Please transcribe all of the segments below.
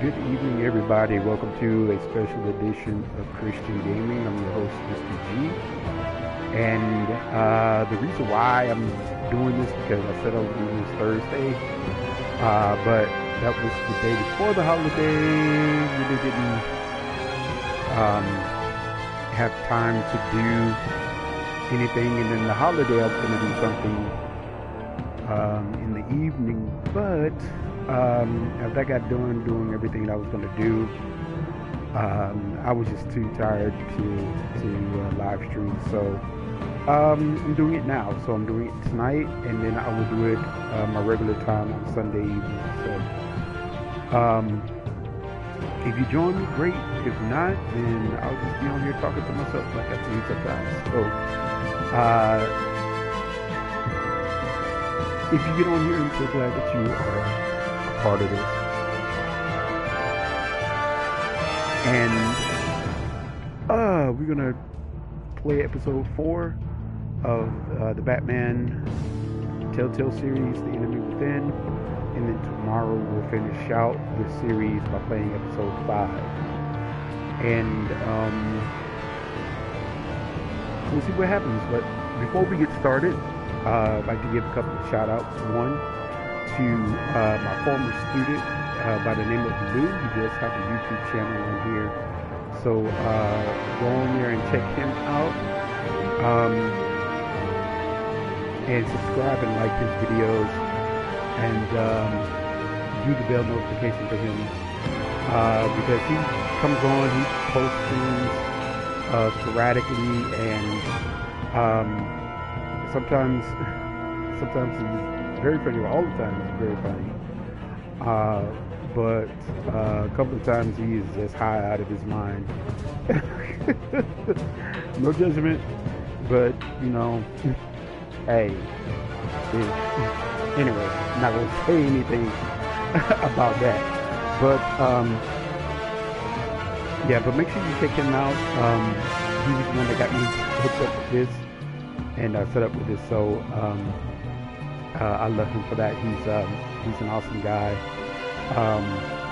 Good evening, everybody. Welcome to a special edition of Christian Gaming. I'm your host, Mr. G. And the reason why I'm doing this because I said I was doing this Thursday, but that was the day before the holiday. Really didn't have time to do anything, and then the holiday I was going to do something in the evening, but after I got done doing everything that I was going to do, I was just too tired to live stream. So I'm doing it now. So I'm doing it tonight, and then I will do it my regular time on Sunday evening. So if you join me, great. If not, then I'll just be on here talking to myself like I do sometimes. So if you get on here, I'm so glad that you are a part of this. And we're gonna play episode 4 of the Batman Telltale series, The Enemy Within. And then tomorrow we'll finish out this series by playing episode 5. And we'll see what happens. But before we get started, I'd like to give a couple of shout outs. One to my former student by the name of Lou. He does have a YouTube channel on here. So go on there and check him out. And subscribe and like his videos. And do the bell notification for him. Because he comes on, he posts things sporadically, and sometimes he's very funny. All the time he's very funny. But a couple of times he is just high out of his mind. No judgment, but hey. Anyway, I'm not gonna say anything about that. But yeah, but make sure you check him out. He was the one that got me hooked up with this and set up with this, so I love him for that. He's an awesome guy,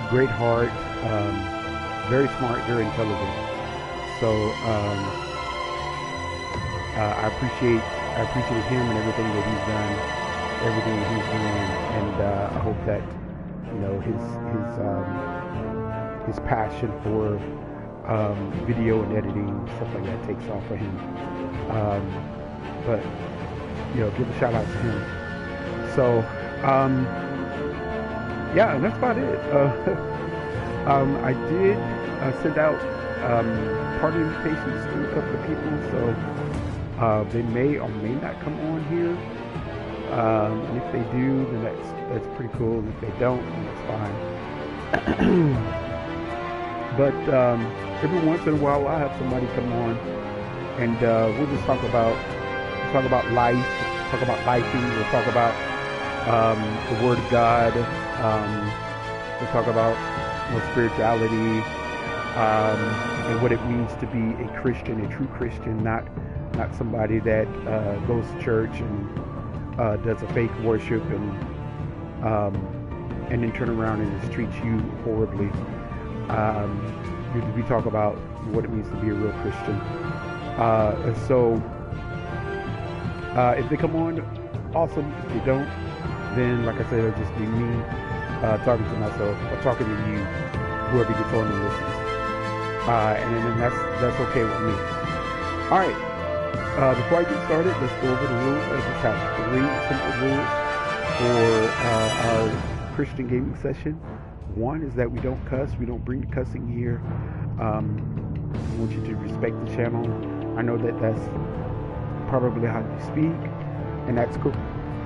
great heart, very smart, very intelligent. So I appreciate him and everything that he's done, everything that he's doing, and I hope that his passion for video and editing and stuff like that takes off for him. But give a shout out to him. So yeah, and that's about it. I did send out party invitations to a couple of people, so they may or may not come on here. And if they do, then that's pretty cool. If they don't, then that's fine. But every once in a while, I'll have somebody come on, and we'll just talk about life, talk about lifing. We'll talk about the Word of God. We'll talk about spirituality and what it means to be a Christian, a true Christian, not somebody that goes to church and does a fake worship and then turn around and just treats you horribly. We talk about what it means to be a real Christian. And so if they come on, awesome. If they don't, then like I said, it'll just be me talking to myself or talking to you, whoever gets on and listens. And then that's okay with me. All right. Before I get started, let's go over the rules. I just have 3 simple rules for our Christian gaming session. One is that we don't cuss. We don't bring the cussing here. I want you to respect the channel. I know that that's probably how you speak, and that's cool.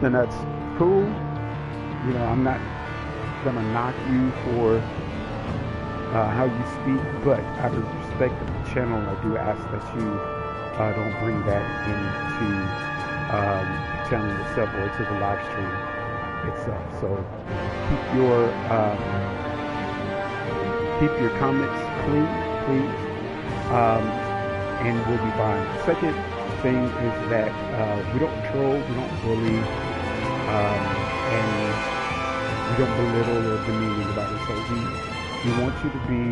And that's cool. I'm not gonna knock you for how you speak, but out of respect of the channel, I do ask that you don't bring that into the channel itself or to the live stream itself. So keep your comments clean, please, and we'll be fine. Second thing is that we don't troll, we don't bully, and we don't belittle or demean anybody. So We want you to be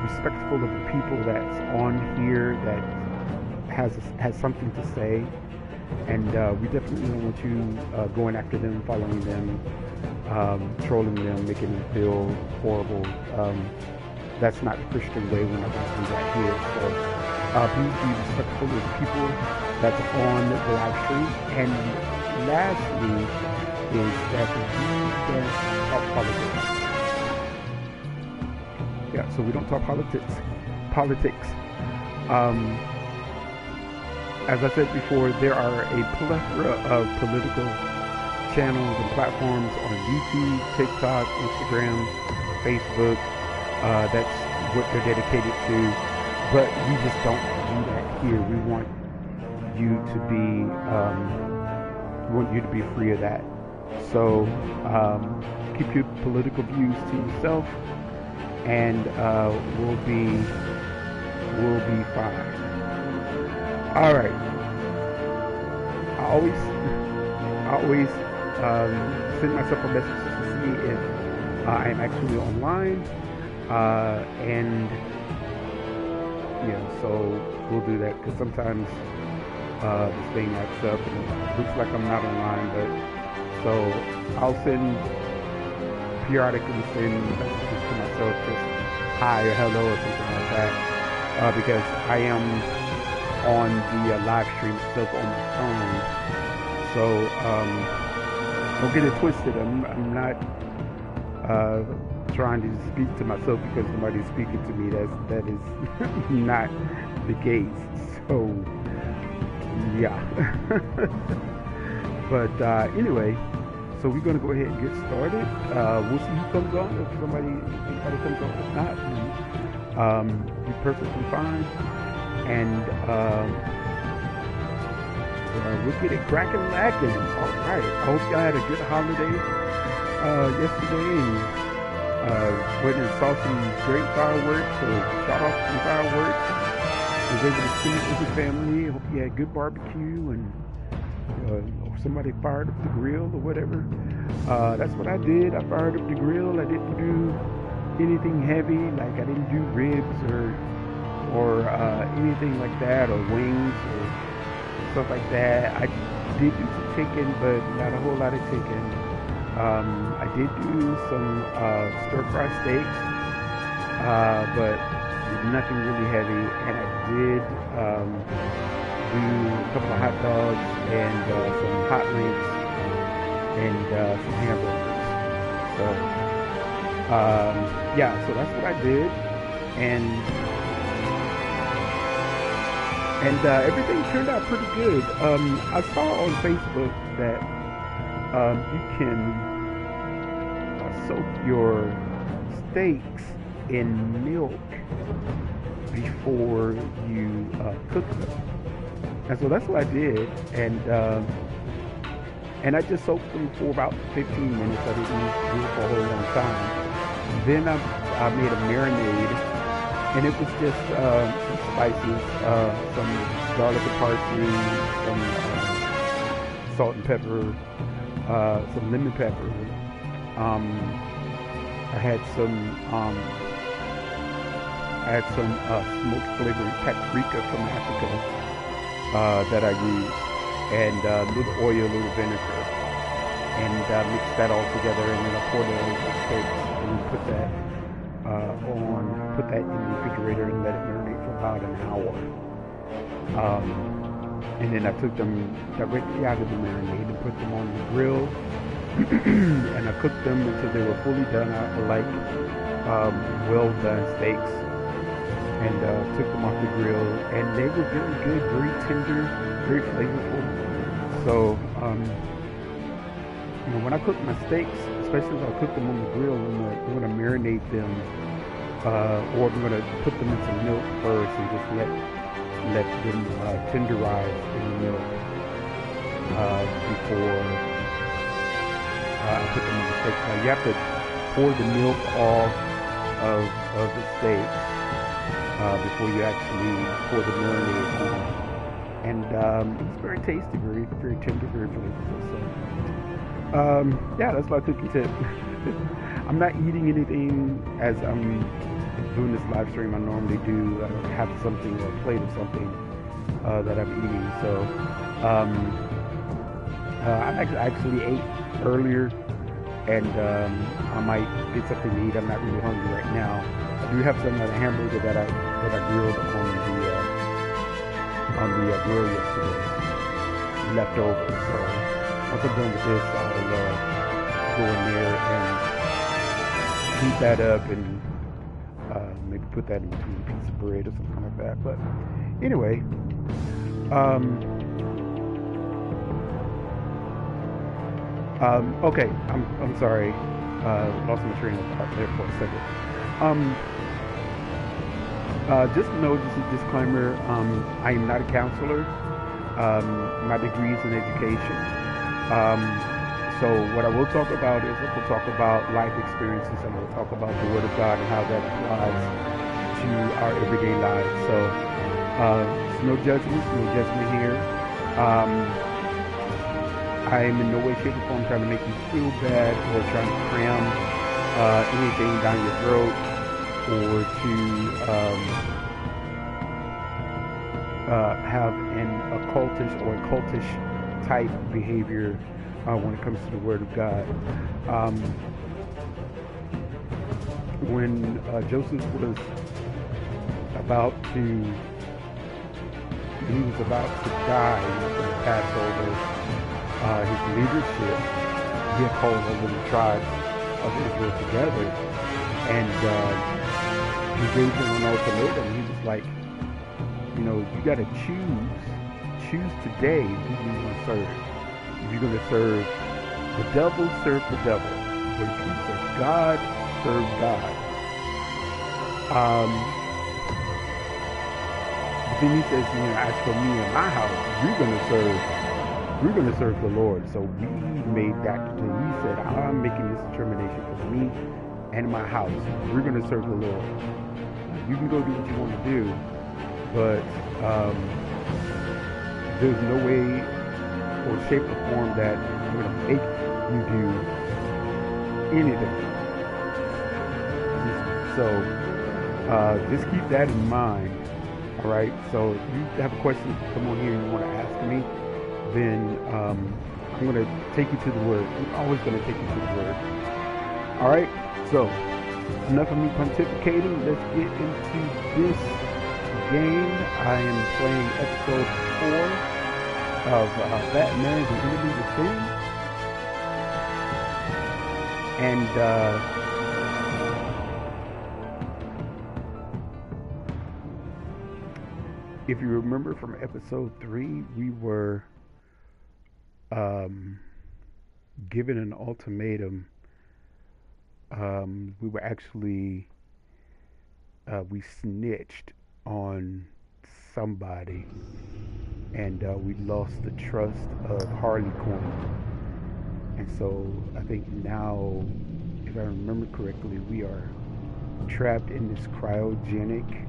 respectful of the people that's on here that has something to say, and we definitely don't want you going after them, following them, trolling them, making them feel horrible. That's not the Christian way. We're not going to do that here. So please be respectful of the people that's on the live stream. And lastly is that we don't talk politics. Yeah, so we don't talk politics. As I said before, there are a plethora of political channels and platforms on YouTube, TikTok, Instagram, Facebook. That's what they're dedicated to. But we just don't do that here. We want you to be free of that. So keep your political views to yourself, and we'll be fine. All right. I always send myself a message to see if I am actually online, and yeah, so we'll do that because sometimes this thing acts up and it looks like I'm not online, but so I'll periodically send messages to myself, just hi or hello or something like that, because I am on the live stream itself on my phone. So don't get it twisted. I'm not trying to speak to myself because somebody's speaking to me. That is not the case. So yeah. But anyway, so we're gonna go ahead and get started. We'll see who comes on. If anybody comes on, if not, be perfectly fine. And we'll get it cracking and lacking. All right. I hope y'all had a good holiday yesterday, and went and saw some great fireworks, or shot off some fireworks. Was able to spend it with your family. I hope you had good barbecue, and or somebody fired up the grill or whatever. That's what I did. I fired up the grill. I didn't do anything heavy, like I didn't do ribs or anything like that, or wings or stuff like that. I did do some chicken, but not a whole lot of chicken. I did do some stir-fry steaks, but nothing really heavy. And I did do a couple of hot dogs and some hot links and some hamburgers. So yeah, so that's what I did, and everything turned out pretty good. I saw on Facebook that you can soak your steaks in milk before you cook them. And so that's what I did. And I just soaked them for about 15 minutes. I didn't do it for a whole long time. Then I made a marinade. And it was just some spices, some garlic and parsley, some salt and pepper, some lemon pepper. I had some smoked flavored paprika from Africa that I used, and a little oil, a little vinegar, and mixed that all together, and then I poured it over the steaks and put that in the refrigerator and let it marinate for about an hour. And then I took them directly out of the marinade and put them on the grill, and I cooked them until they were fully done. I like well done steaks, and took them off the grill, and they were very good, very tender, very flavorful. So when I cook my steaks, especially if I cook them on the grill, I'm going to marinate them, or I'm going to put them in some milk first and just let them tenderize in the milk before I put them on the steaks. Now you have to pour the milk off of the steaks before you actually pour the marinade on. And it's very tasty, very, very tender, very flavorful. So yeah, that's my cooking tip. I'm not eating anything as I'm doing this live stream. I normally do have something or a plate of something that I'm eating. So I actually ate earlier, and I might get something to eat. I'm not really hungry right now. I do have some of the hamburger that I grilled on the grill yesterday, left over. So once I'm done with this, I'll go in there and heat that up and maybe put that in between a piece of bread or something like that. But anyway, okay, I'm sorry, lost my train of thought there for a second. Just know, just a disclaimer, I am not a counselor. My degree is in education. So what I will talk about is I will talk about life experiences, and we'll talk about the Word of God and how that applies to our everyday lives. So no judgment here. I am in no way, shape, or form trying to make you feel bad or trying to cram anything down your throat or to have an occultish or cultish type behavior when it comes to the Word of God. When Joseph was about to die in the Passover, his leadership, he had called over the tribes of Israel together, and he gave them an ultimatum. He was like, you got to choose today who you want to serve. If you're going to serve the devil, serve the devil. But if you serve God, serve God. But then he says, as for me and my house, we're going to serve the Lord. So we made that. He said, I'm making this determination for me and my house. We're going to serve the Lord. You can go do what you want to do, but there's no way or shape or form that I'm going to make you do anything. So just keep that in mind. All right. So if you have a question, come on here and you want to ask me, then I'm going to take you to the Word. I'm always going to take you to the Word. All right. So enough of me pontificating. Let's get into this game. I am playing episode 4 of Batman the Enemy Within. And if you remember from episode 3, we were given an ultimatum. We were actually we snitched on somebody, and we lost the trust of Harley Quinn. And so I think now, if I remember correctly, we are trapped in this cryogenic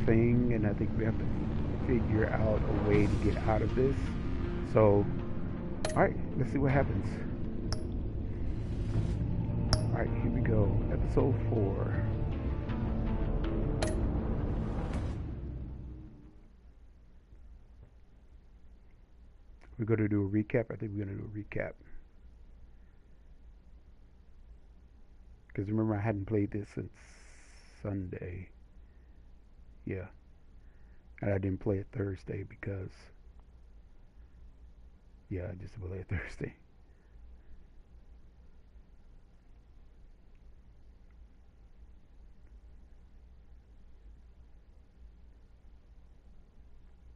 thing, and I think we have to figure out a way to get out of this. So, alright, let's see what happens. Alright, here we go. Episode 4. We're going to do a recap. I think we're going to do a recap. Because remember, I hadn't played this since Sunday. Yeah. And I didn't play it Thursday because... yeah, I just played it Thursday.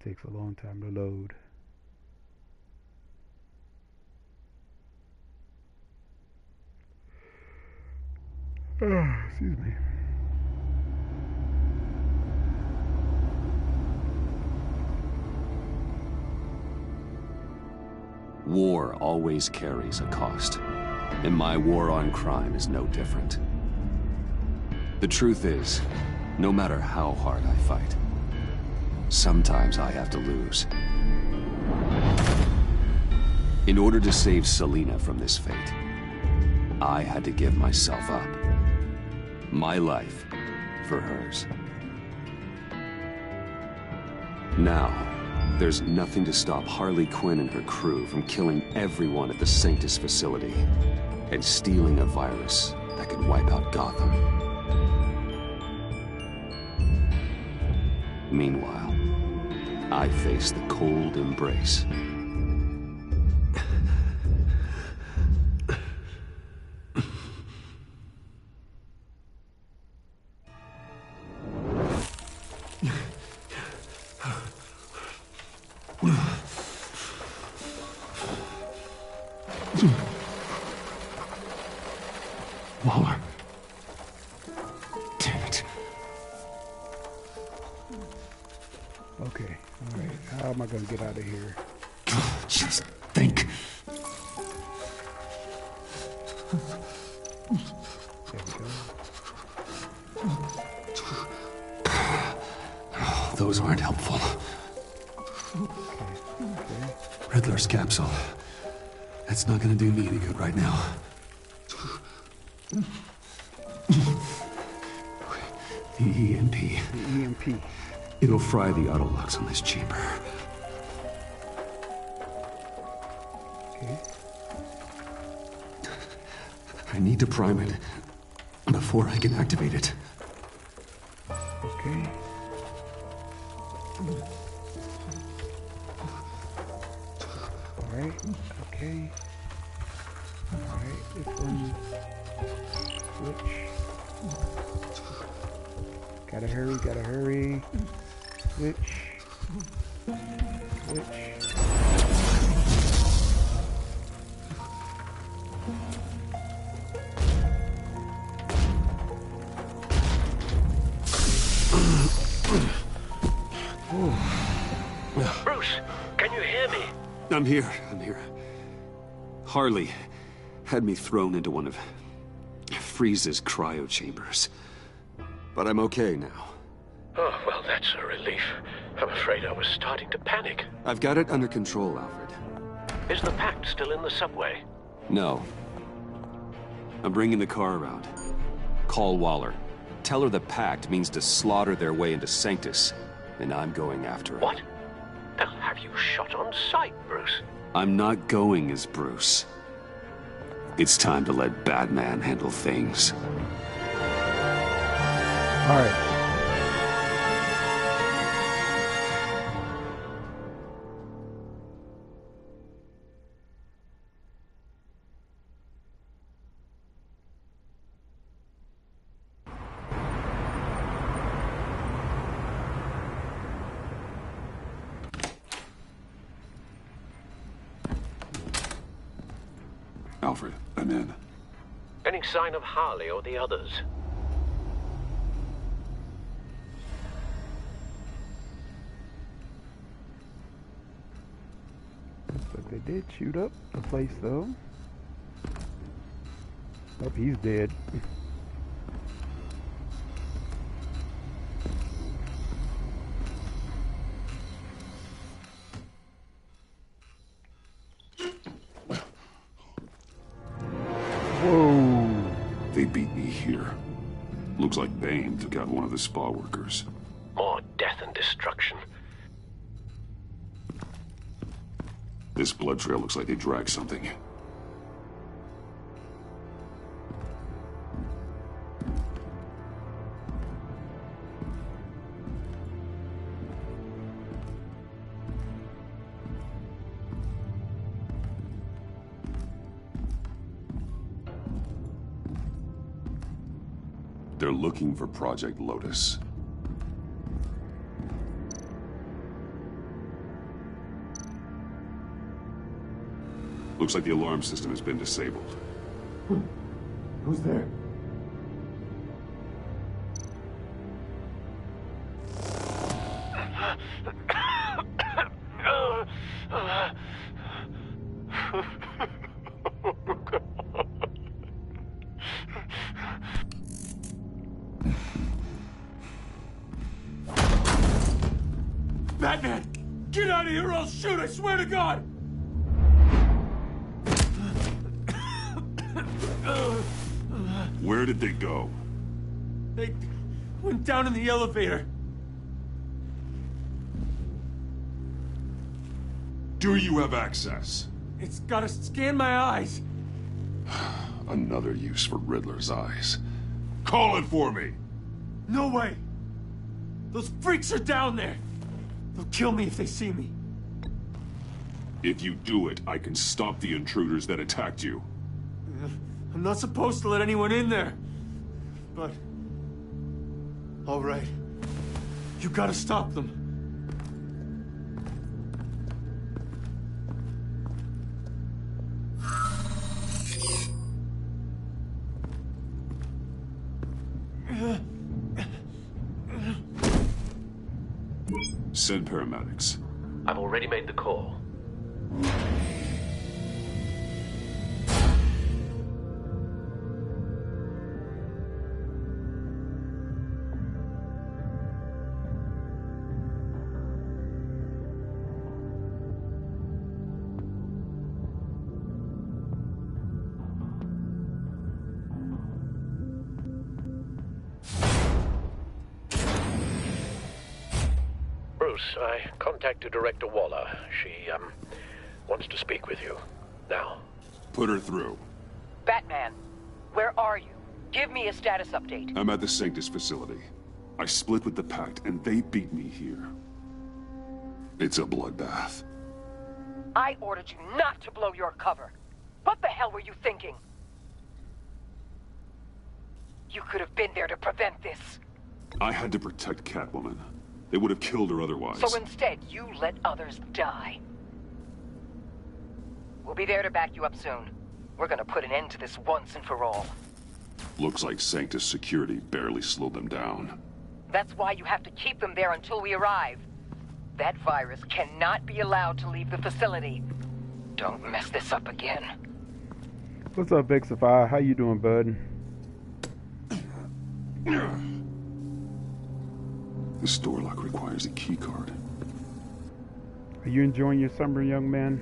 Takes a long time to load. Excuse me. War always carries a cost, and my war on crime is no different. The truth is, no matter how hard I fight, sometimes I have to lose. In order to save Selina from this fate, I had to give myself up. My life for hers. Now, there's nothing to stop Harley Quinn and her crew from killing everyone at the Sanctus facility and stealing a virus that could wipe out Gotham. Meanwhile, I face the cold embrace. Waller. Damn it. Okay, all right. How am I gonna get out of here? Just think. There we go. Those aren't helpful. Okay. Riddler's capsule. That's not gonna do me any good right now. The EMP. The EMP. It'll fry the auto locks on this chamber. Okay. I need to prime it before I can activate it. Okay. All right. Okay. All right. This one. Switch. Gotta hurry. Gotta hurry. Switch. Switch. Bruce, can you hear me? I'm here. Harley had me thrown into one of Freeze's cryo chambers. But I'm okay now. Oh, well, that's a relief. I'm afraid I was starting to panic. I've got it under control, Alfred. Is the Pact still in the subway? No. I'm bringing the car around. Call Waller. Tell her the Pact means to slaughter their way into Sanctus, and I'm going after it. What? They'll have you shot on sight, Bruce. I'm not going as Bruce. It's time to let Batman handle things. All right. Alfred, I'm in. Any sign of Harley or the others? But they did shoot up the place, though. Hope he's dead. Whoa. They beat me here. Looks like Bane took out one of the spa workers. More death and destruction. This blood trail looks like they dragged something. They're looking for Project Lotus. Looks like the alarm system has been disabled. Who's there? Batman! Get out of here or I'll shoot, I swear to God! Where did they go? They went down in the elevator. Do you have access? It's gotta scan my eyes. Another use for Riddler's eyes. Call it for me! No way. Those freaks are down there. They'll kill me if they see me. If you do it, I can stop the intruders that attacked you. I'm not supposed to let anyone in there. But... all right. You gotta stop them. Send paramedics. I've already made the call. Bruce, I contacted Director Waller. She, wants to speak with you. Now. Put her through. Batman, where are you? Give me a status update. I'm at the Sanctus facility. I split with the Pact, and they beat me here. It's a bloodbath. I ordered you not to blow your cover. What the hell were you thinking? You could have been there to prevent this. I had to protect Catwoman. They would have killed her otherwise. So instead, you let others die. We'll be there to back you up soon. We're gonna put an end to this once and for all. Looks like Sanctus security barely slowed them down. That's why you have to keep them there until we arrive. That virus cannot be allowed to leave the facility. Don't mess this up again. What's up, Big Sapphire? How you doing, bud? This door lock requires a key card. Are you enjoying your summer, young man?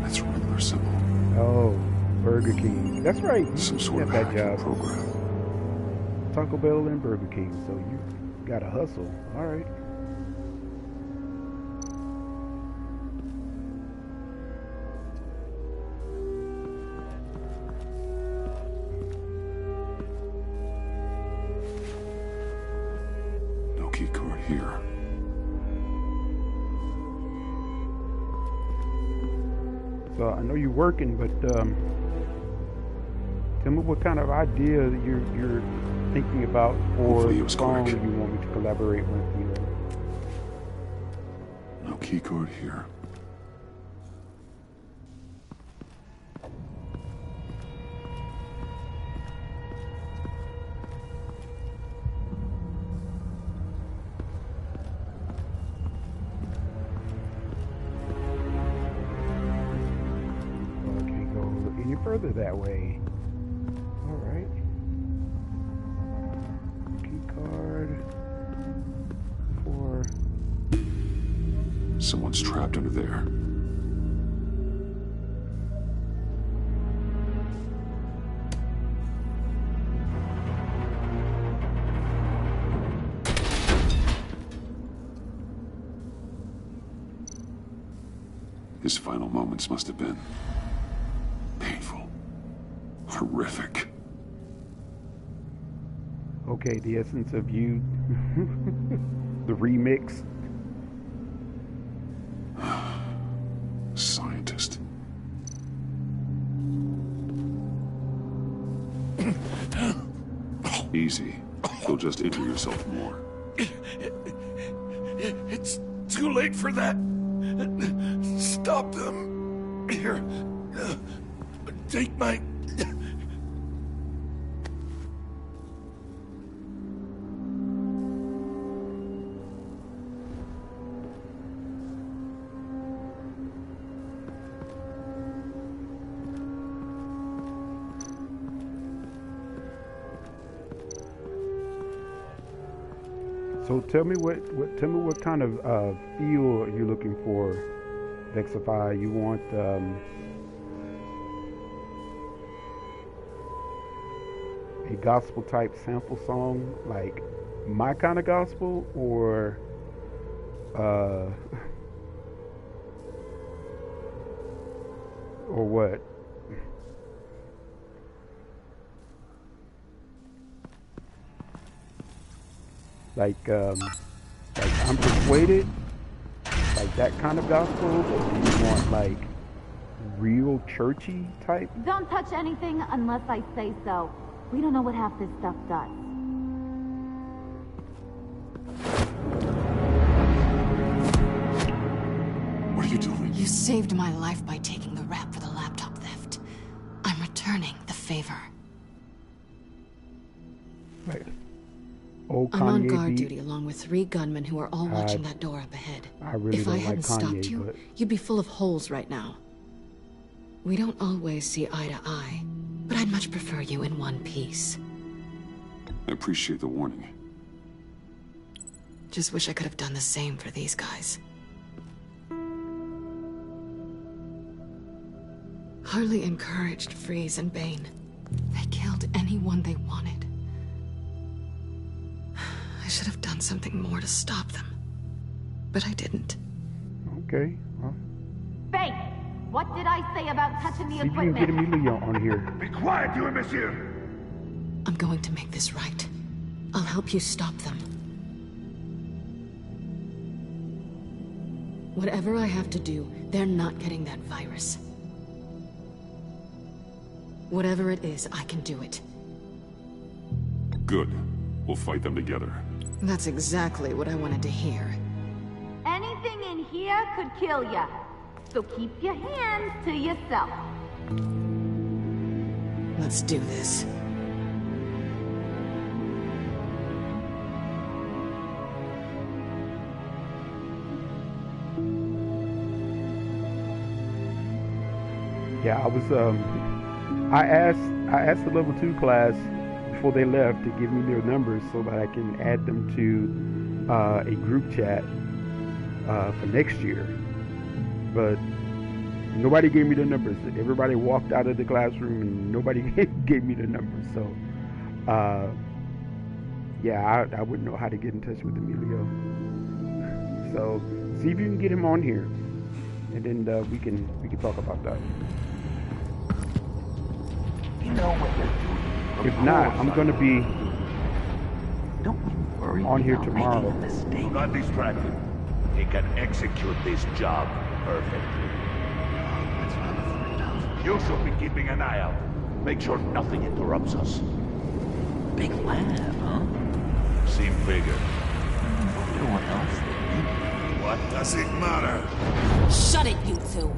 That's a Riddler symbol. Oh, Burger King. That's right. Some You sort of got that hacking job. program. Taco Bell and Burger King. So you got to hustle. All right. No key card here. So I know you're working, but tell me what kind of idea that you're thinking about for Hopefully it the was song correct. you want me to collaborate with. You know. No key card here. Well, I can't go any further that way. All right. Key card for. Someone's trapped under there. His final moments must have been painful, horrific. Okay, the essence of you. The remix. Scientist. Easy. You'll just injure yourself more. It's too late for that. Stop them. Here. Take my... So tell me what kind of feel you're looking for, Vexify. You want a gospel type sample song, like my kind of gospel, or what? Like I'm persuaded, like that kind of gospel, or do you want like real churchy type? Don't touch anything unless I say so. We don't know what half this stuff does. What are you doing? You saved my life by taking the rap for the laptop theft. I'm returning the favor. Right. Old Kanye I'm on guard beat. duty along with 3 gunmen who are all watching that door up ahead. I really if don't I like hadn't stopped Kanye, you, but you'd be full of holes right now. We don't always see eye to eye, but I'd much prefer you in one piece. I appreciate the warning. Just wish I could have done the same for these guys. Harley encouraged Freeze and Bane. They killed anyone they wanted. I should have done something more to stop them. But I didn't. okay. Well, Fake! What did I say about touching the see if you can get equipment? Emilio on here. Be quiet, you imbecile! I'm going to make this right. I'll help you stop them. Whatever I have to do, they're not getting that virus. Whatever it is, I can do it. Good. We'll fight them together. That's exactly what I wanted to hear. Anything in here could kill ya. So keep your hands to yourself. Let's do this. Yeah, I asked the level 2 class before they left to give me their numbers so that I can add them to a group chat for next year. But nobody gave me the numbers. Everybody walked out of the classroom and nobody gave me the numbers. So, yeah, I wouldn't know how to get in touch with Emilio. So, see if you can get him on here, and then we can talk about that. You know what they're doing. If not, I'm gonna be Don't you worry on here about tomorrow. making a mistake. Do not distract him. He can execute this job perfectly. That's what I'm afraid of. You should be keeping an eye out. Make sure nothing interrupts us. Big lab, huh? Seem bigger. Everyone else did. What does it matter? Shut it, you two.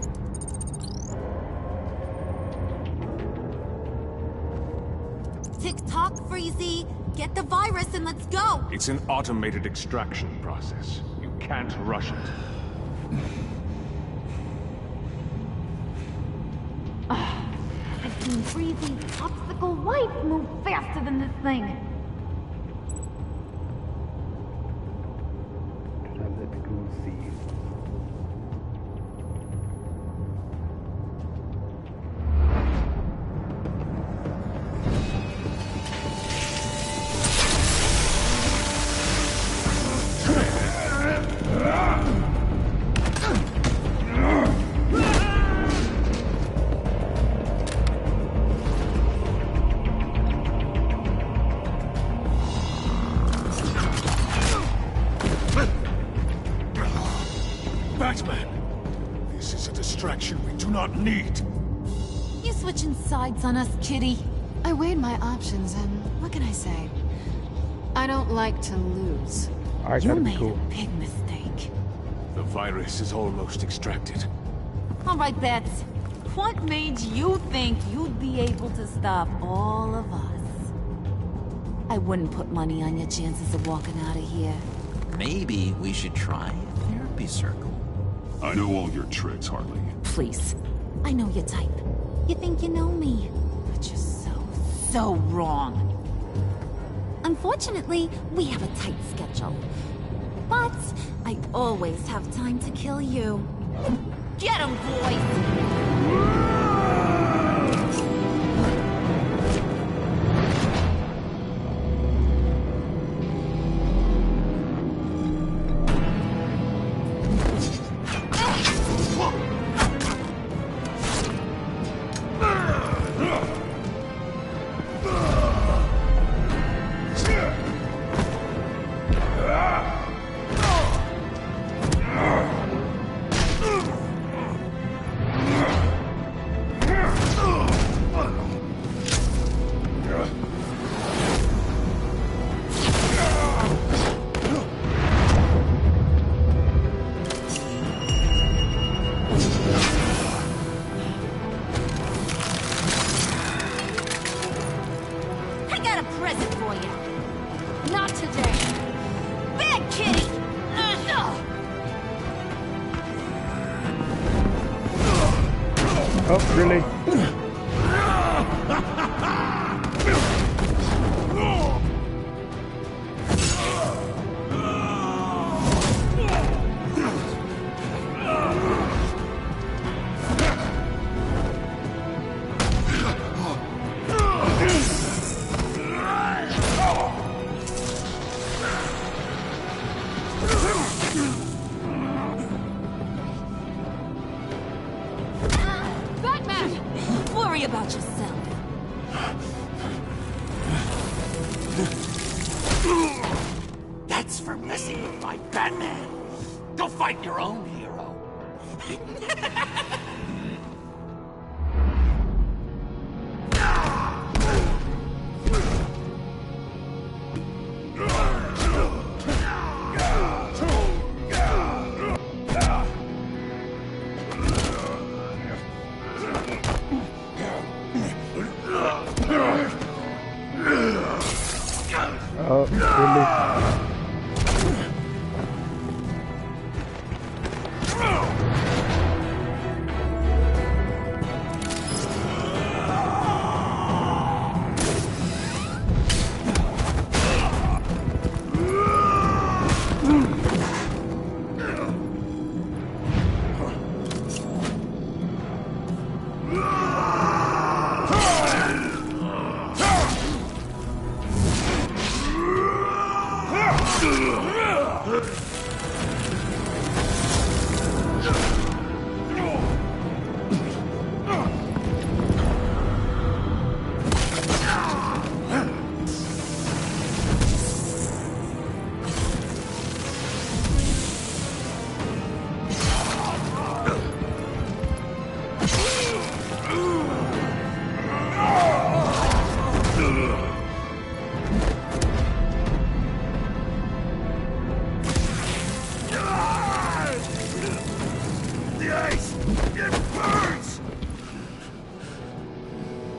Tick-tock, Freezy. Get the virus and let's go. It's an automated extraction process. You can't rush it. I've seen Freezy's obstacle wife move faster than this thing. I let the goons see you. Batman! This is a distraction we do not need. You switching sides on us, kitty? I weighed my options, and what can I say? I don't like to lose. All right, You that'd be made cool. a big mistake. The virus is almost extracted. All right, Bats. What made you think you'd be able to stop all of us? I wouldn't put money on your chances of walking out of here. Maybe we should try a therapy circle. I know all your tricks, Harley. Please. I know your type. You think you know me, but you're so wrong. Unfortunately, we have a tight schedule. But I always have time to kill you. Get 'em, boys! Oh, really? Worry about yourself. That's for messing with my Batman. Go fight your own hero. Oh, really?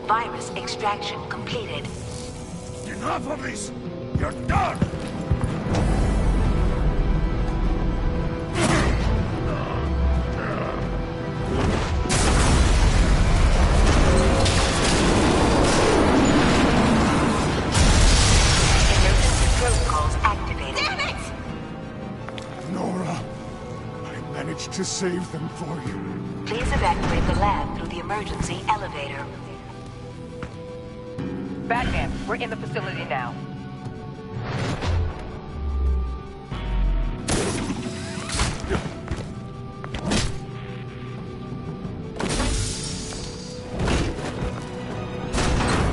Virus extraction completed. Enough of this! You're done! Emergency protocols activated. Damn it! Nora, I managed to save them for you. Please evacuate the lab through the emergency elevator. Batman, we're in the facility now.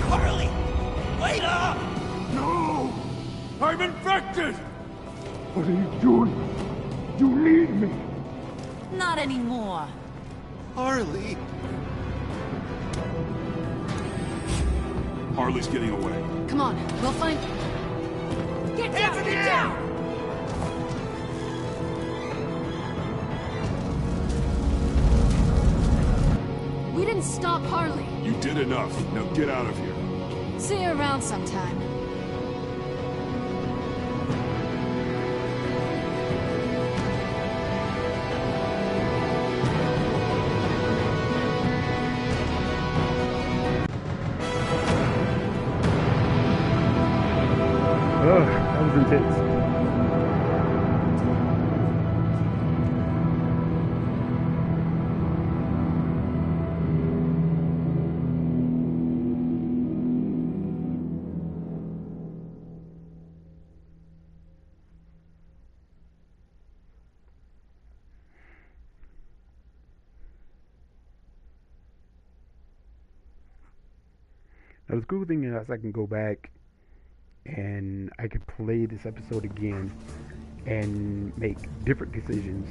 Harley! Wait up! No! I'm infected! What are you doing? You need me! Not anymore. Harley! Harley's getting away. Come on, we'll find... Get down! Get down! We didn't stop Harley. You did enough. Now get out of here. See you around sometime. Now, the cool thing is I can go back and I can play this episode again and make different decisions,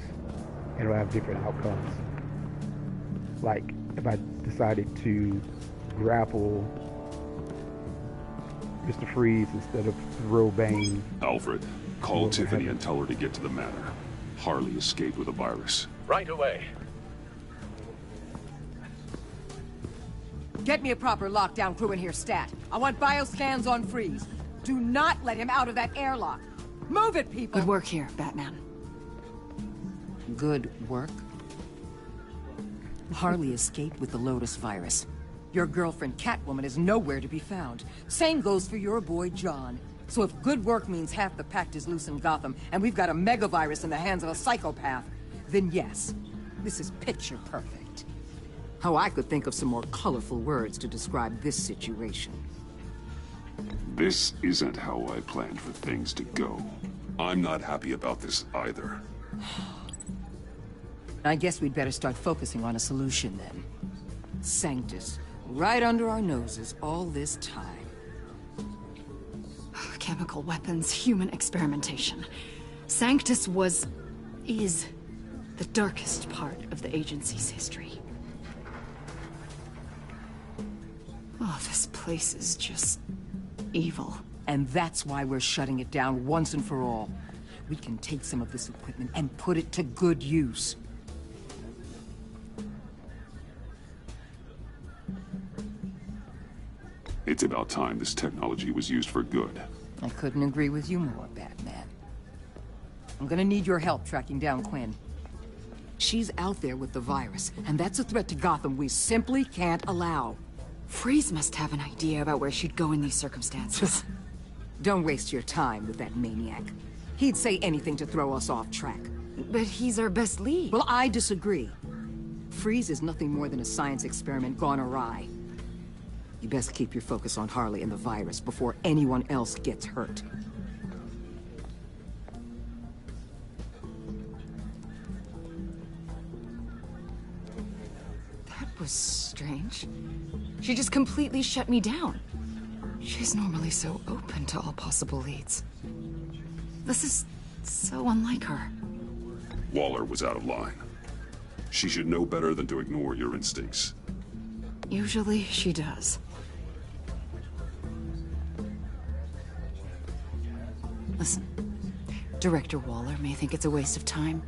and it'll have different outcomes. Like if I decided to grapple Mr. Freeze instead of throw Bane. Alfred, call Tiffany and tell her to get to the manor. Harley escaped with a virus. Right away. Get me a proper lockdown crew in here, stat. I want bioscans on Freeze. Do not let him out of that airlock. Move it, people! Good work here, Batman. Good work? Harley escaped with the Lotus virus. Your girlfriend, Catwoman, is nowhere to be found. Same goes for your boy, John. So if good work means half the pact is loose in Gotham, and we've got a megavirus in the hands of a psychopath, then yes, this is picture perfect. Oh, I could think of some more colorful words to describe this situation. This isn't how I planned for things to go. I'm not happy about this either. I guess we'd better start focusing on a solution then. Sanctus, right under our noses all this time. Chemical weapons, human experimentation. Sanctus is the darkest part of the agency's history. Oh, this place is just evil. And that's why we're shutting it down once and for all. We can take some of this equipment and put it to good use. It's about time this technology was used for good. I couldn't agree with you more, Batman. I'm gonna need your help tracking down Quinn. She's out there with the virus, and that's a threat to Gotham we simply can't allow. Freeze must have an idea about where she'd go in these circumstances. Don't waste your time with that maniac. He'd say anything to throw us off track. But he's our best lead. Well, I disagree. Freeze is nothing more than a science experiment gone awry. You best keep your focus on Harley and the virus before anyone else gets hurt. That was strange. She just completely shut me down. She's normally so open to all possible leads. This is so unlike her. Waller was out of line. She should know better than to ignore your instincts. Usually she does. Listen, Director Waller may think it's a waste of time,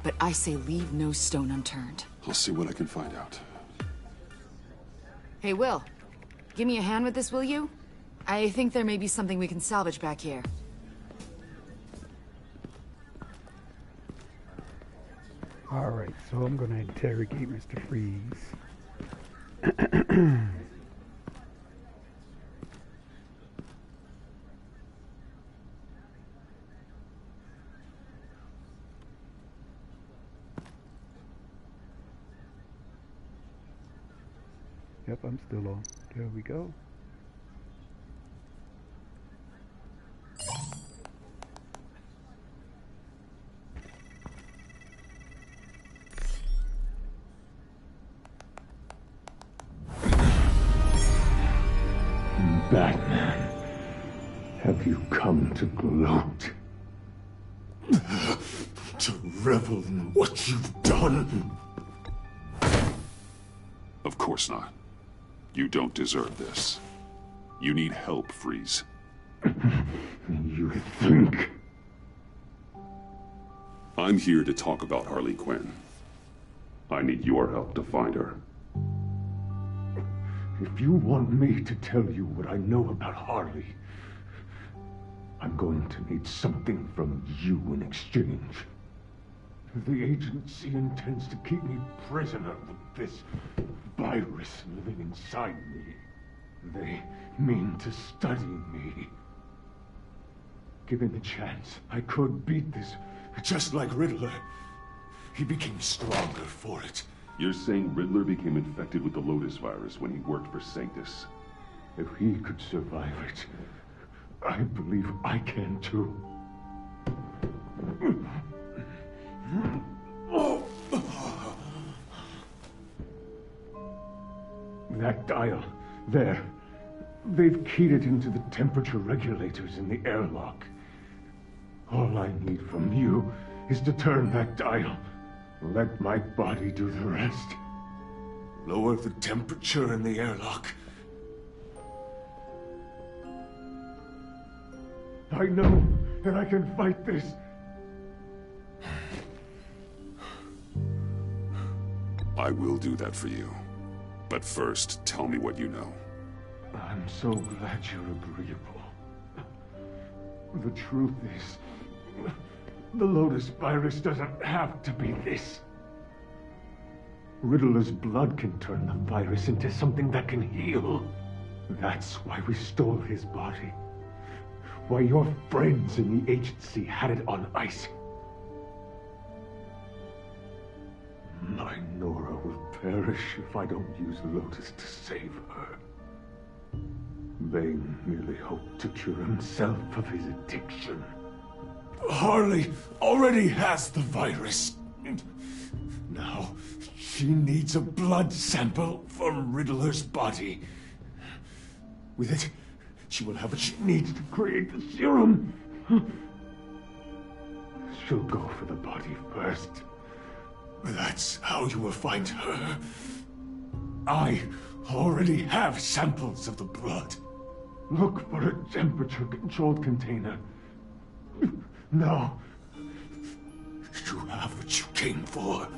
but I say leave no stone unturned. I'll see what I can find out. Hey, Will. Give me a hand with this, will you? I think there may be something we can salvage back here. Alright, so I'm gonna interrogate Mr. Freeze. Yep, I'm still on. There we go. Batman, have you come to gloat? To revel in what you've done? Of course not. You don't deserve this. You need help, Freeze. You think? I'm here to talk about Harley Quinn. I need your help to find her. If you want me to tell you what I know about Harley, I'm going to need something from you in exchange. The agency intends to keep me prisoner with this virus living inside me. They mean to study me. Given the chance, I could beat this. Just like Riddler. He became stronger for it. You're saying Riddler became infected with the Lotus virus when he worked for Sanctus? If he could survive it, I believe I can too. That dial, there. They've keyed it into the temperature regulators in the airlock. All I need from you is to turn that dial. Let my body do the rest. Lower the temperature in the airlock. I know that I can fight this. I will do that for you. But first, tell me what you know. I'm so glad you're agreeable. The truth is, the Lotus virus doesn't have to be this. Riddler's blood can turn the virus into something that can heal. That's why we stole his body. Why your friends in the agency had it on ice. My Nora will perish if I don't use Lotus to save her. Bane merely hoped to cure himself of his addiction. Harley already has the virus. Now, she needs a blood sample from Riddler's body. With it, she will have what she needs to create the serum. She'll go for the body first. That's how you will find her. I already have samples of the blood. Look for a temperature-controlled container. Now. You have what you came for.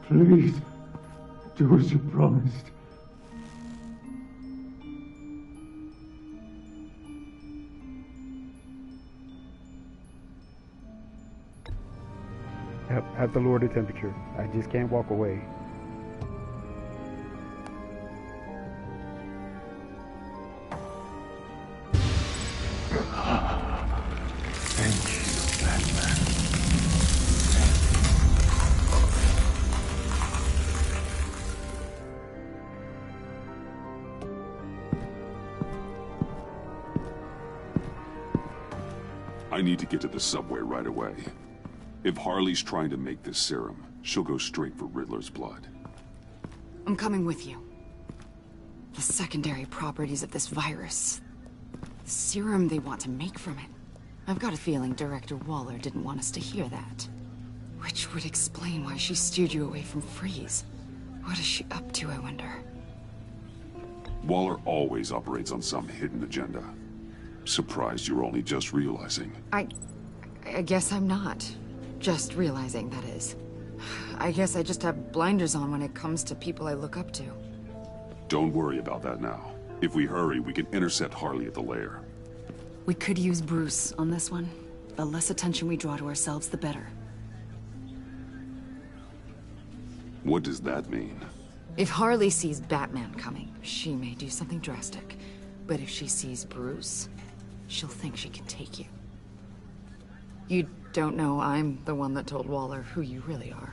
Please, do as you promised. Yep, I have to lower the temperature. I just can't walk away. Thank you, Batman. I need to get to the subway right away. If Harley's trying to make this serum, she'll go straight for Riddler's blood. I'm coming with you. The secondary properties of this virus. The serum they want to make from it. I've got a feeling Director Waller didn't want us to hear that. Which would explain why she steered you away from Freeze. What is she up to, I wonder? Waller always operates on some hidden agenda. Surprised you're only just realizing. I guess I'm not. Just realizing, that is. I guess I just have blinders on when it comes to people I look up to. Don't worry about that now. If we hurry, we can intercept Harley at the lair. We could use Bruce on this one. The less attention we draw to ourselves, the better. What does that mean? If Harley sees Batman coming, she may do something drastic. But if she sees Bruce, she'll think she can take you. You don't know I'm the one that told Waller who you really are.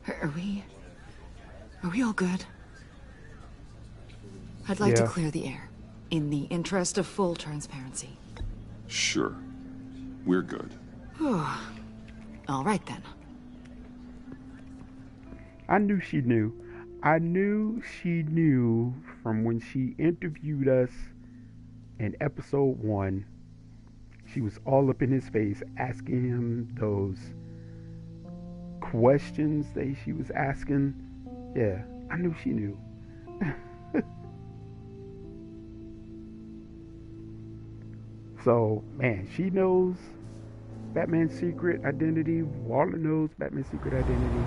Are we all good? I'd like to clear the air, in the interest of full transparency. Sure. We're good. All right, then. I knew she knew. I knew she knew from when she interviewed us in episode 1. She was all up in his face asking him those questions that she was asking. Yeah, I knew she knew. So, man, she knows Batman's secret identity. Waller knows Batman's secret identity.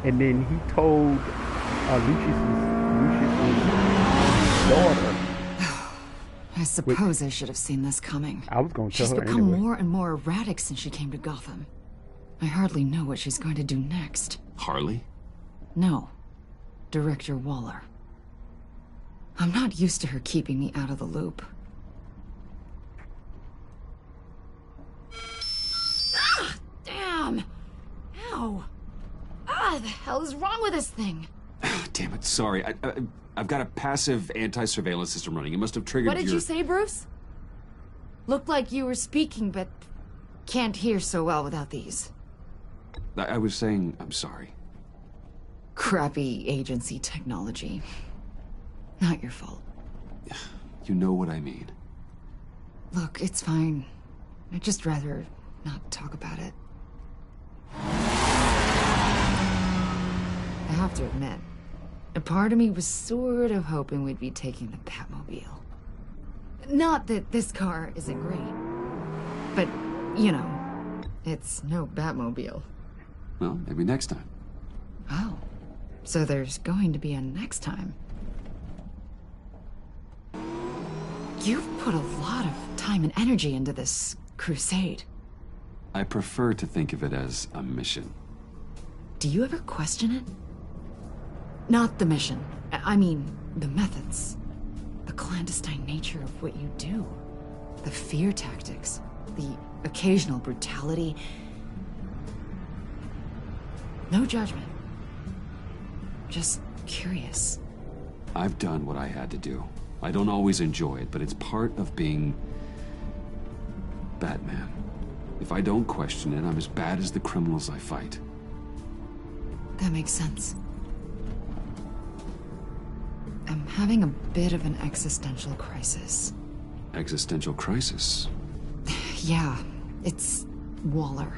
And then he told Lucius's daughter. I suppose I should have seen this coming. I was going to tell her anyway. She's become more and more erratic since she came to Gotham. I hardly know what she's going to do next. Harley? No. Director Waller. I'm not used to her keeping me out of the loop. Ah! Damn! Ow! Ah, the hell is wrong with this thing? Damn it, sorry. I've got a passive anti-surveillance system running. It must have triggered What did you say, Bruce? Looked like you were speaking, but can't hear so well without these. I was saying, I'm sorry. Crappy agency technology. Not your fault. You know what I mean. Look, it's fine. I'd just rather not talk about it. I have to admit, a part of me was sort of hoping we'd be taking the Batmobile. Not that this car isn't great, but, you know, it's no Batmobile. Well, maybe next time. Oh, so there's going to be a next time. You've put a lot of time and energy into this crusade. I prefer to think of it as a mission. Do you ever question it? Not the mission. I mean, the methods. The clandestine nature of what you do. The fear tactics. The occasional brutality. No judgment. Just curious. I've done what I had to do. I don't always enjoy it, but it's part of being Batman. If I don't question it, I'm as bad as the criminals I fight. That makes sense. I'm having a bit of an existential crisis. Existential crisis? Yeah, it's Waller.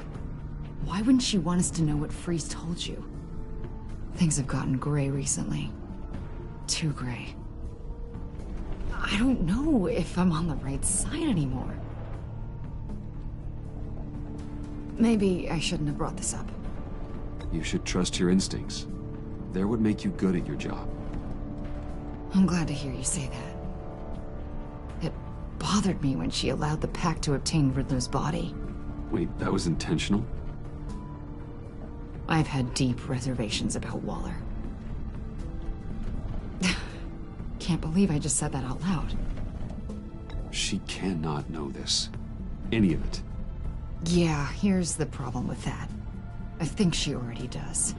Why wouldn't she want us to know what Freeze told you? Things have gotten gray recently. Too gray. I don't know if I'm on the right side anymore. Maybe I shouldn't have brought this up. You should trust your instincts. They're what make you good at your job. I'm glad to hear you say that. It bothered me when she allowed the Pact to obtain Riddler's body. Wait, that was intentional? I've had deep reservations about Waller. Can't believe I just said that out loud. She cannot know this. Any of it. Yeah, here's the problem with that. I think she already does.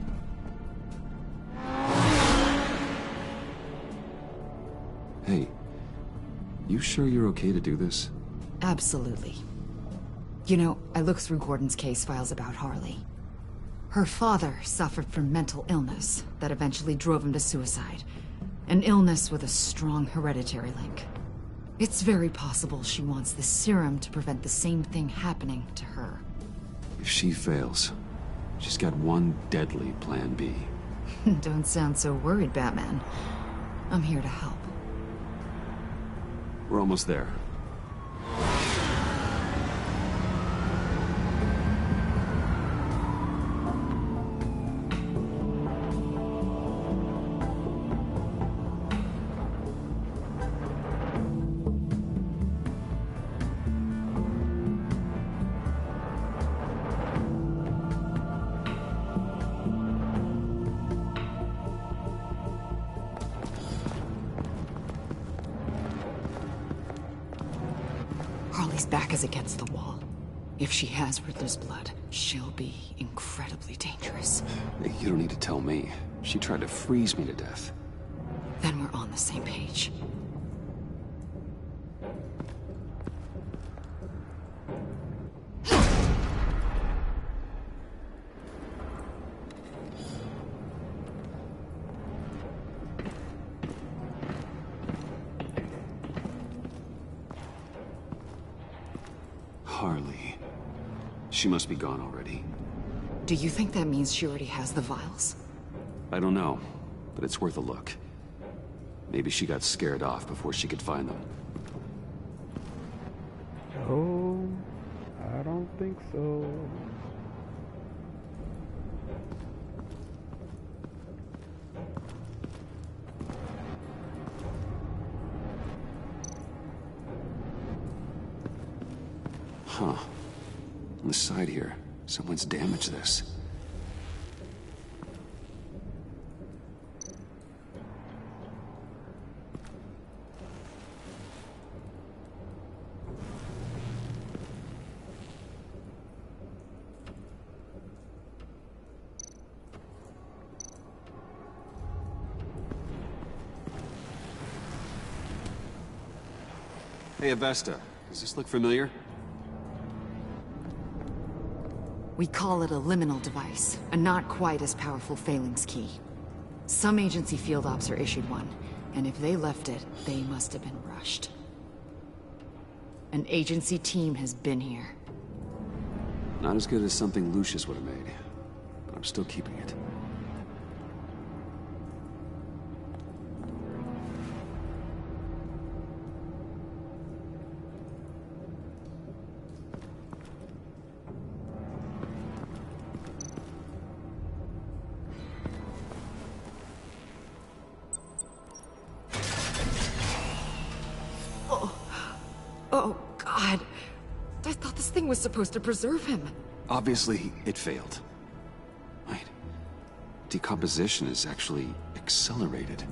Hey, you sure you're okay to do this? Absolutely. You know, I looked through Gordon's case files about Harley. Her father suffered from mental illness that eventually drove him to suicide. An illness with a strong hereditary link. It's very possible she wants the serum to prevent the same thing happening to her. If she fails, she's got one deadly plan B. Don't sound so worried, Batman. I'm here to help. We're almost there. Harley's back is against the wall. If she has Riddler's blood, she'll be incredibly dangerous. You don't need to tell me. She tried to freeze me to death. Then we're on the same page. Harley. She must be gone already. Do you think that means she already has the vials? I don't know, but it's worth a look. Maybe she got scared off before she could find them. Oh, I don't think so. Huh. On the side here, someone's damaged this. Hey, Avesta. Does this look familiar? We call it a liminal device, a not quite as powerful phalanx key. Some agency field ops are issued one, And if they left it, they must have been rushed. An agency team has been here. Not as good as something Lucius would have made, but I'm still keeping it. Oh, God. I thought this thing was supposed to preserve him. Obviously, it failed. Wait. Decomposition is actually accelerated.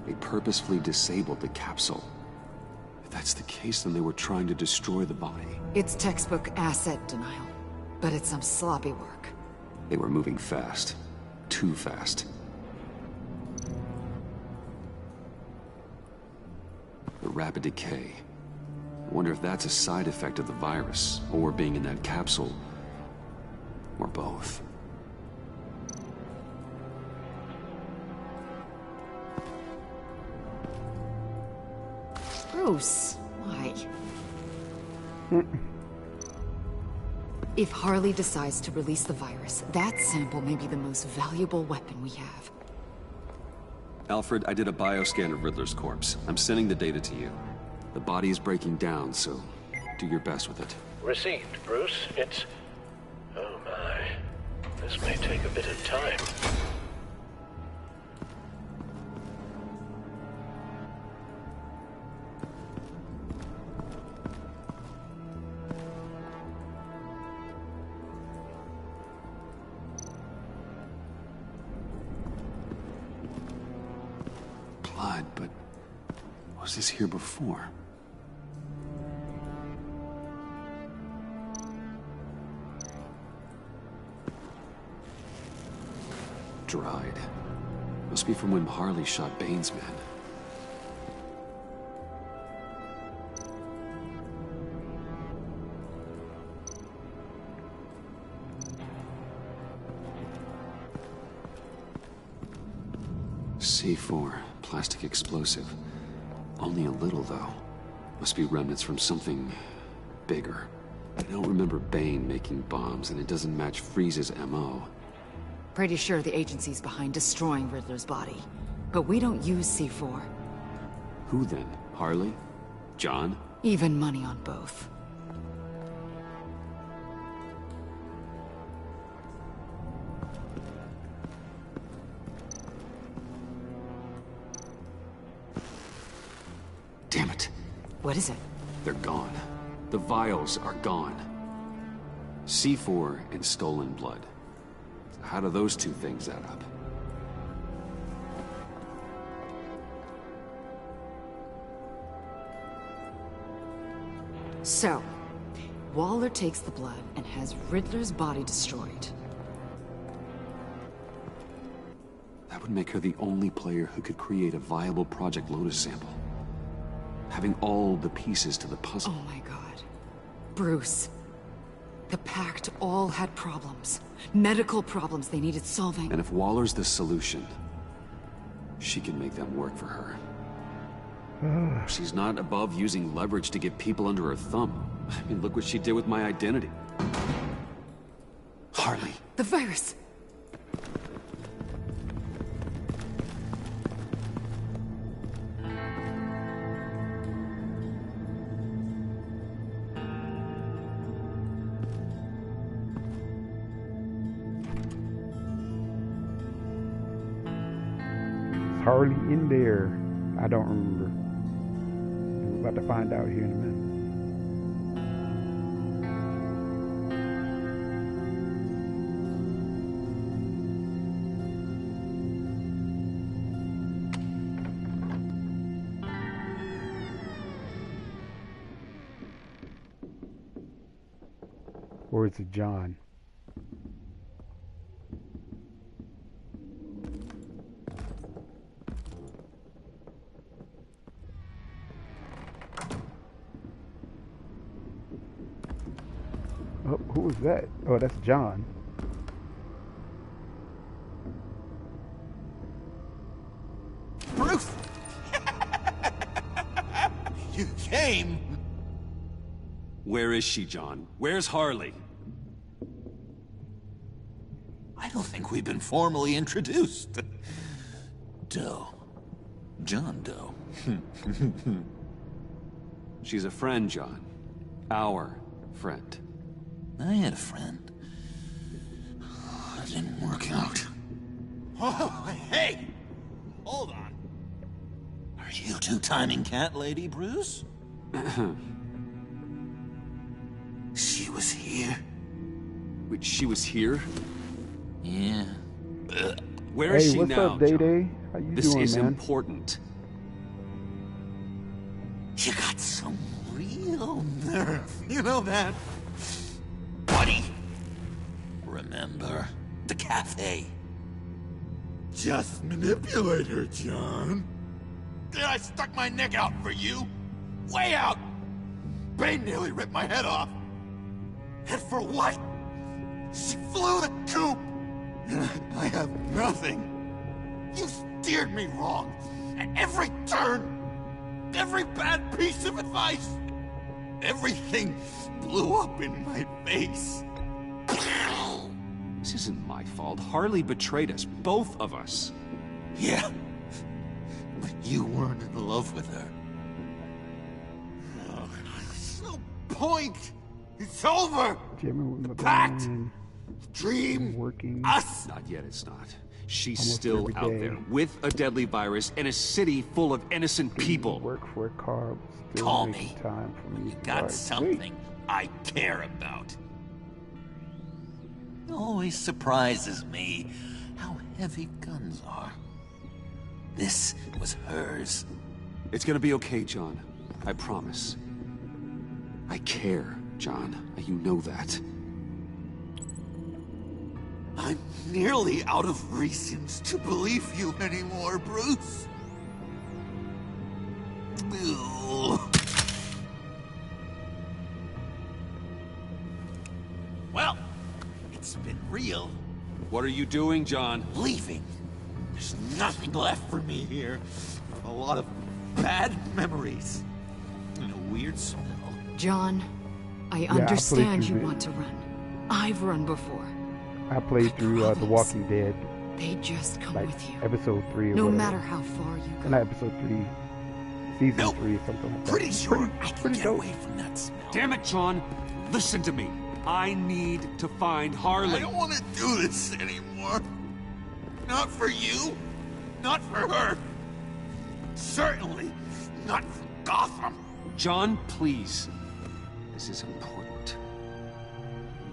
They purposefully disabled the capsule. If that's the case, then they were trying to destroy the body. It's textbook asset denial, but it's some sloppy work. They were moving fast. Too fast. The rapid decay. I wonder if that's a side effect of the virus, or being in that capsule, or both. Bruce, why? If Harley decides to release the virus, that sample may be the most valuable weapon we have. Alfred, I did a bioscan of Riddler's corpse. I'm sending the data to you. The body is breaking down, so do your best with it. Received, Bruce. It's... Oh my. This may take a bit of time. Blood, but was this here before? Dried. Must be from when Harley shot Bane's men. C4, plastic explosive. Only a little, though. Must be remnants from something bigger. I don't remember Bane making bombs, and it doesn't match Freeze's MO. Pretty sure the agency's behind destroying Riddler's body. But we don't use C4. Who then? Harley? John? Even money on both. Damn it. What is it? They're gone. The vials are gone. C4 and stolen blood. How do those two things add up? So, Waller takes the blood and has Riddler's body destroyed. That would make her the only player who could create a viable Project Lotus sample. Having all the pieces to the puzzle. Oh my god. Bruce. The Pact all had problems. Medical problems they needed solving. And if Waller's the solution, she can make them work for her. She's not above using leverage to get people under her thumb. I mean, look what she did with my identity. Harley. The virus. Harley in there? I don't remember. We're about to find out here in a minute. Or is it John? Oh, who was that? Oh, that's John. Bruce! name. Where is she, John? Where's Harley? I don't think we've been formally introduced. Doe. John Doe. She's a friend, John. Our friend. I had a friend. It didn't work out. Oh, hey! Hold on. Are you two-timing cat lady, Bruce? She was here. Wait, she was here? Yeah. Where is she what's now, up, Day John? Day? How you This doing, is man? important. You got some real nerve. You know that? Buddy? Remember the cafe? Just manipulate her, John. Then I stuck my neck out for you. Way out. Bane nearly ripped my head off. And for what? She flew the coop. And I have nothing. You steered me wrong. At every turn. Every bad piece of advice. Everything blew up in my face. This isn't my fault. Harley betrayed us, both of us. Yeah. But you weren't in love with her. Oh, there's no point. It's over. The pact. Dream. Working. Us. Not yet, it's not. She's Almost still every out day. there with a deadly virus in a city full of innocent people. Work for a car. Still Call making me. time for me. You got something I care about. It always surprises me how heavy guns are. This was hers. It's gonna be okay, John. I promise. I care, John. You know that. I'm nearly out of reasons to believe you anymore, Bruce. Ugh. Well, it's been real. What are you doing, John? Leaving. There's nothing left for me here. A lot of bad memories. And a weird smell. John, I I played understand you through want to run. I've run before. I played through The Walking Dead, They just come like with you. episode 3 or No whatever. matter how far you go. Not episode 3, season Nope. 3 or something like that. Pretty sure I can pretty get dope. away from that smell. Damn it, John! Listen to me. I need to find Harley. I don't want to do this anymore. Not for you. Not for her. Certainly not for Gotham. John, please. This is important.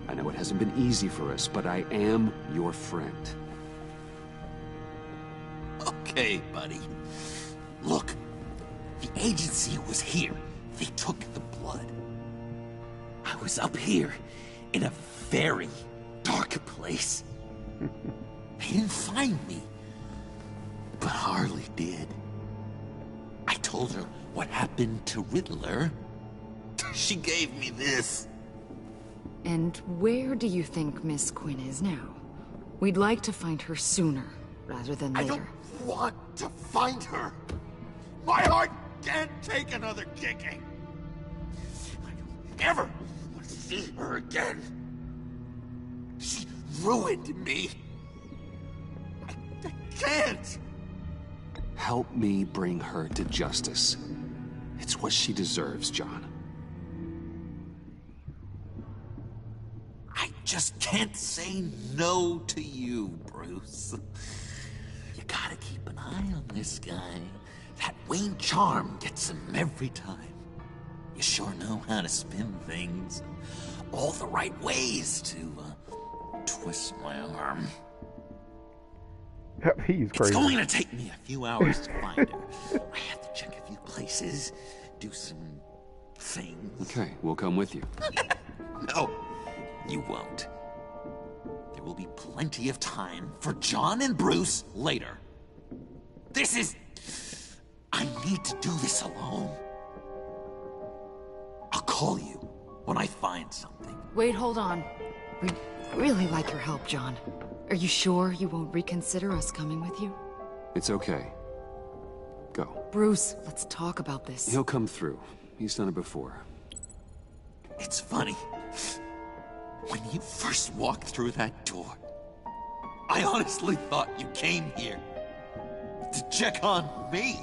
I know it hasn't been easy for us, but I am your friend. Okay, buddy. Look, the agency was here. They took the blood. I was up here in a very dark place. They didn't find me. But Harley did. I told her what happened to Riddler. She gave me this. And where do you think Miss Quinn is now? We'd like to find her sooner, rather than I later. don't want to find her. My heart can't take another kicking. I don't ever want to see her again. She ruined me. I can't. Help me bring her to justice. It's what she deserves, John. I just can't say no to you, Bruce. You gotta keep an eye on this guy. That Wayne charm gets him every time. You sure know how to spin things. All the right ways to twist my arm. He's crazy. It's going to take me a few hours to find her. I have to check a few places, do some things. Okay, we'll come with you. No, you won't. There will be plenty of time for John and Bruce later. This is... I need to do this alone. I'll call you when I find something. Wait, hold on. We'd really like your help, John. Are you sure you won't reconsider us coming with you? It's okay. Go. Bruce, let's talk about this. He'll come through. He's done it before. It's funny. When you first walked through that door, I honestly thought you came here to check on me.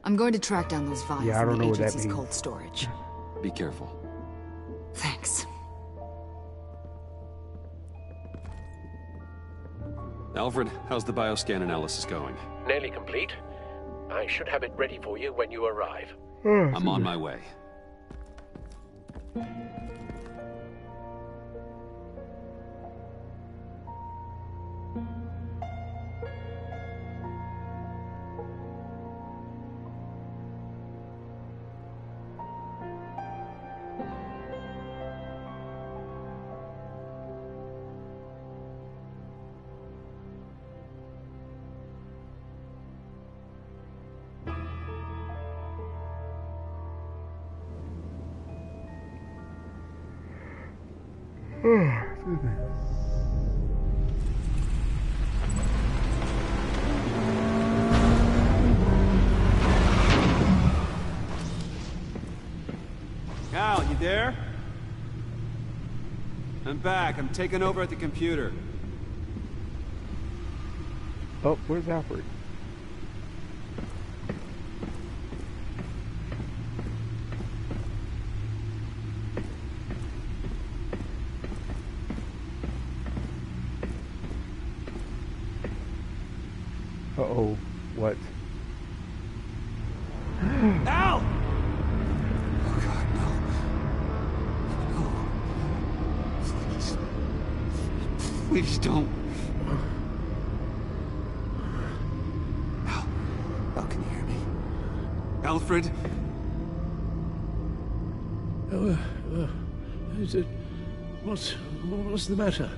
I'm going to track down those vials Yeah, I don't in know the what that agency's means. cold storage. Be careful. Thanks. Alfred, how's the bioscan analysis going? Nearly complete. I should have it ready for you when you arrive. I'm on my way. Excuse me. Cal, you there? I'm back. I'm taking over at the computer. Oh, where's Alfred? Uh-oh. What? Al! Oh God, no. No. Please. Please don't. Al. Al, can you hear me? Alfred? Is it... What's the matter?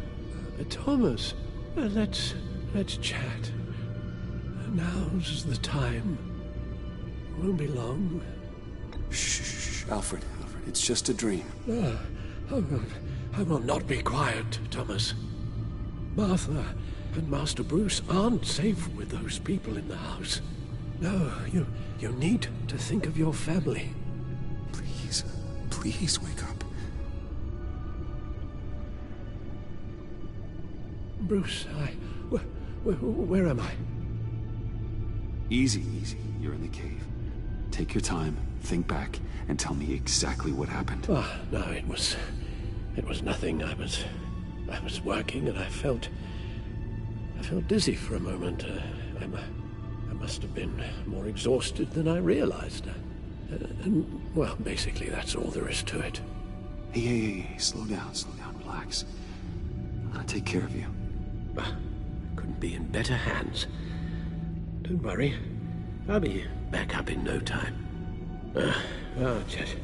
Thomas, let's chat. Now's the time. Won't be long. Shh, Alfred. Alfred, it's just a dream. I will not be quiet, Thomas. Martha and Master Bruce aren't safe with those people in the house. No, you need to think of your family. Please wake up. Bruce, where am I? Easy. You're in the cave. Take your time, think back, and tell me exactly what happened. No, it was nothing. I was working and I felt dizzy for a moment. I must have been more exhausted than I realized. And, well, basically that's all there is to it. Hey, slow down, relax. I'll take care of you. Couldn't be in better hands. Don't worry. I'll be back up in no time. Just...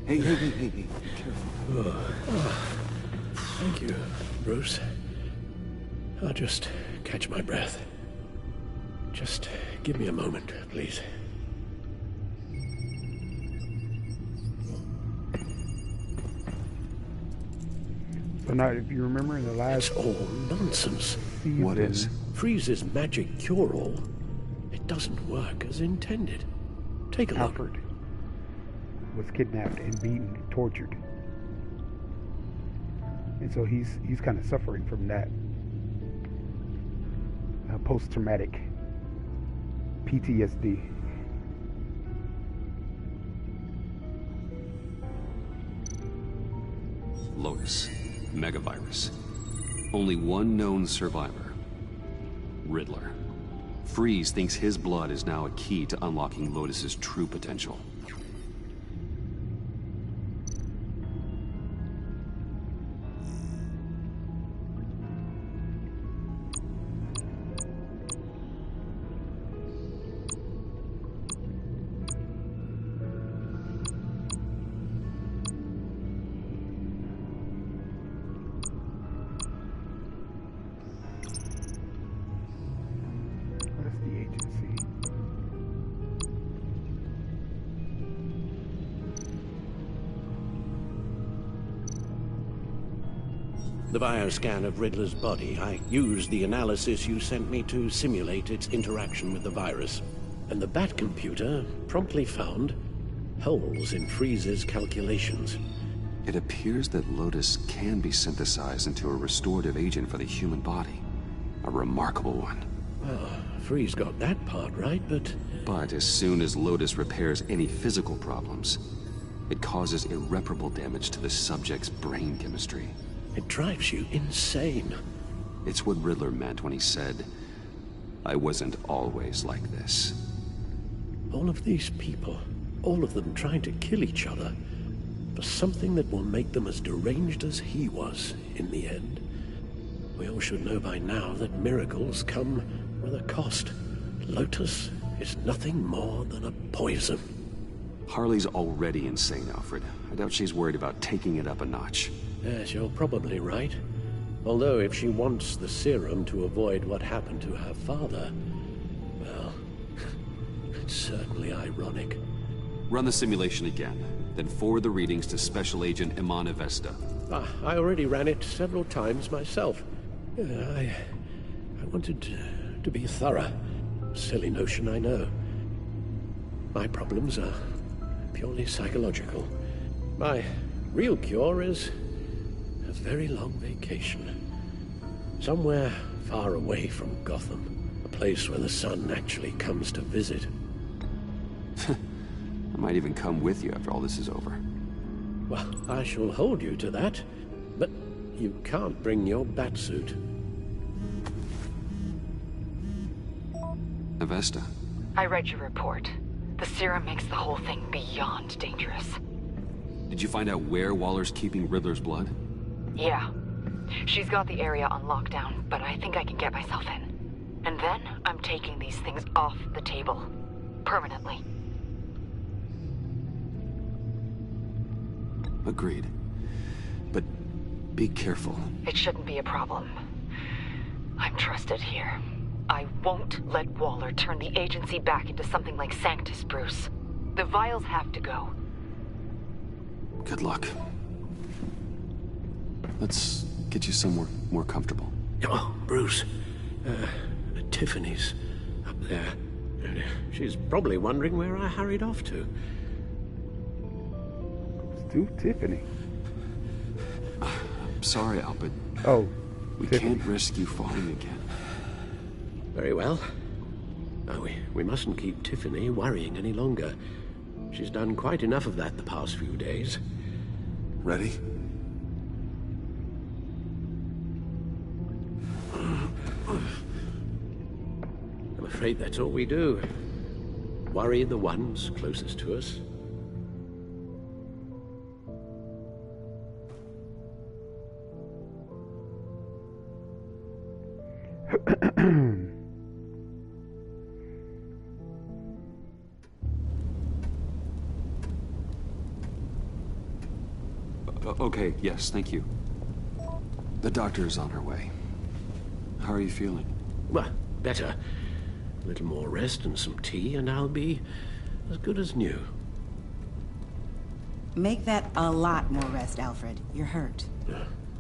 Hey, be careful. Thank you, Bruce. I'll just catch my breath. Just give me a moment, please. So now, if you remember in the last... It's all nonsense. season, What is? Freeze's magic cure-all. It doesn't work as intended. Take a look. Alfred was kidnapped and beaten and tortured. And so he's kind of suffering from that post-traumatic PTSD. Lotus. Megavirus. Only one known survivor. Riddler. Freeze thinks his blood is now a key to unlocking Lotus's true potential. The bioscan of Riddler's body. I used the analysis you sent me to simulate its interaction with the virus. And the Bat computer promptly found holes in Freeze's calculations. It appears that Lotus can be synthesized into a restorative agent for the human body. A remarkable one. Well, Freeze got that part right, but... But as soon as Lotus repairs any physical problems, it causes irreparable damage to the subject's brain chemistry. It drives you insane. It's what Riddler meant when he said, "I wasn't always like this." All of these people, all of them trying to kill each other, for something that will make them as deranged as he was in the end. We all should know by now that miracles come with a cost. Lotus is nothing more than a poison. Harley's already insane, Alfred. I doubt she's worried about taking it up a notch. Yes, you're probably right. Although if she wants the serum to avoid what happened to her father, well, it's certainly ironic. Run the simulation again, then forward the readings to Special Agent Iman Avesta. I already ran it several times myself. I wanted to be thorough. Silly notion, I know. My problems are purely psychological. My real cure is a very long vacation. Somewhere far away from Gotham. A place where the sun actually comes to visit. I might even come with you after all this is over. Well, I shall hold you to that. But you can't bring your batsuit. Avesta. I read your report. The serum makes the whole thing beyond dangerous. Did you find out where Waller's keeping Riddler's blood? Yeah. She's got the area on lockdown, but I think I can get myself in. And then I'm taking these things off the table. Permanently. Agreed. But be careful. It shouldn't be a problem. I'm trusted here. I won't let Waller turn the agency back into something like Sanctus, Bruce. The vials have to go. Good luck. Let's get you somewhere more comfortable. Oh, Bruce. Tiffany's up there. She's probably wondering where I hurried off to. To Tiffany. I'm sorry, Al, but... Oh, we Tiffany. can't risk you falling again. Very well. No, we mustn't keep Tiffany worrying any longer. She's done quite enough of that the past few days. Ready? I'm afraid that's all we do. Worry the ones closest to us. Okay, yes, thank you. The doctor is on her way. How are you feeling? Well, better. A little more rest and some tea, and I'll be as good as new. Make that a lot more rest, Alfred. You're hurt.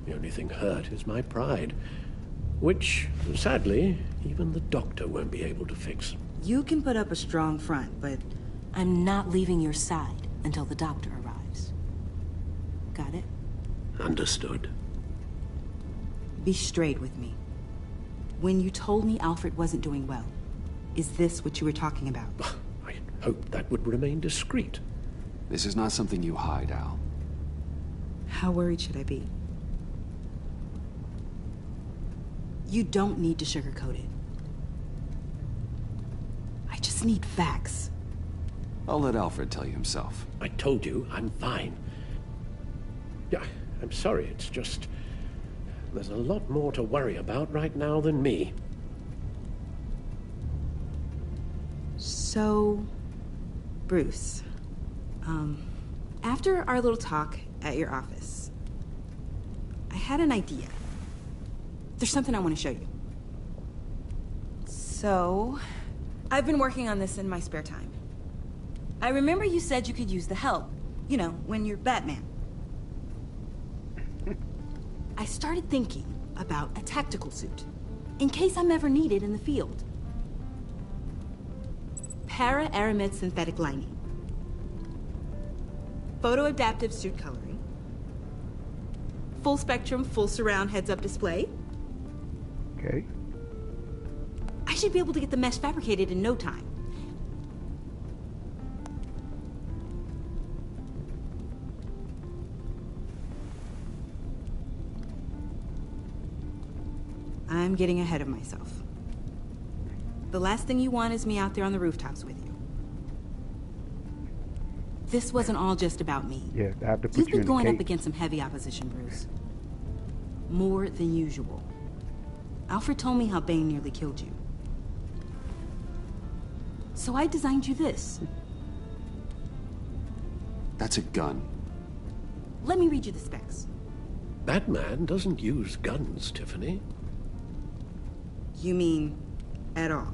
The only thing hurt is my pride. Which, sadly, even the doctor won't be able to fix. You can put up a strong front, but I'm not leaving your side until the doctor arrives. Got it? Understood. be straight with me. When you told me Alfred wasn't doing well, is this what you were talking about? I hope that would remain discreet. This is not something you hide, Al. How worried should I be? You don't need to sugarcoat it. I just need facts. I'll let Alfred tell you himself. I told you, I'm fine. Yeah, I'm sorry, it's just... there's a lot more to worry about right now than me. So, Bruce, after our little talk at your office, I had an idea. There's something I want to show you. So, I've been working on this in my spare time. I remember you said you could use the help, you know, when you're Batman. I started thinking about a tactical suit, in case I'm ever needed in the field. Para-aramid synthetic lining. Photo-adaptive suit coloring. Full spectrum, full surround heads-up display. Okay. I should be able to get the mesh fabricated in no time. I'm getting ahead of myself. The last thing you want is me out there on the rooftops with you. This wasn't all just about me. Yeah, I have to put You've you been in going the up cage. against some heavy opposition, Bruce. More than usual. Alfred told me how Bane nearly killed you. So I designed you this. That's a gun. Let me read you the specs. Batman doesn't use guns, Tiffany. You mean at all?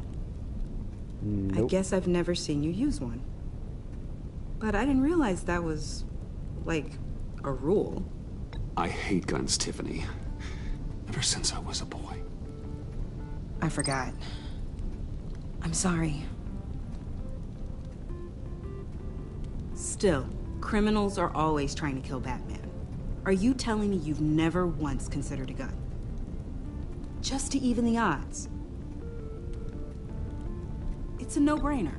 Nope. I guess I've never seen you use one. But I didn't realize that was, like, a rule. I hate guns, Tiffany. Ever since I was a boy. I forgot. I'm sorry. Still, criminals are always trying to kill Batman. Are you telling me you've never once considered a gun? Just to even the odds. It's a no-brainer.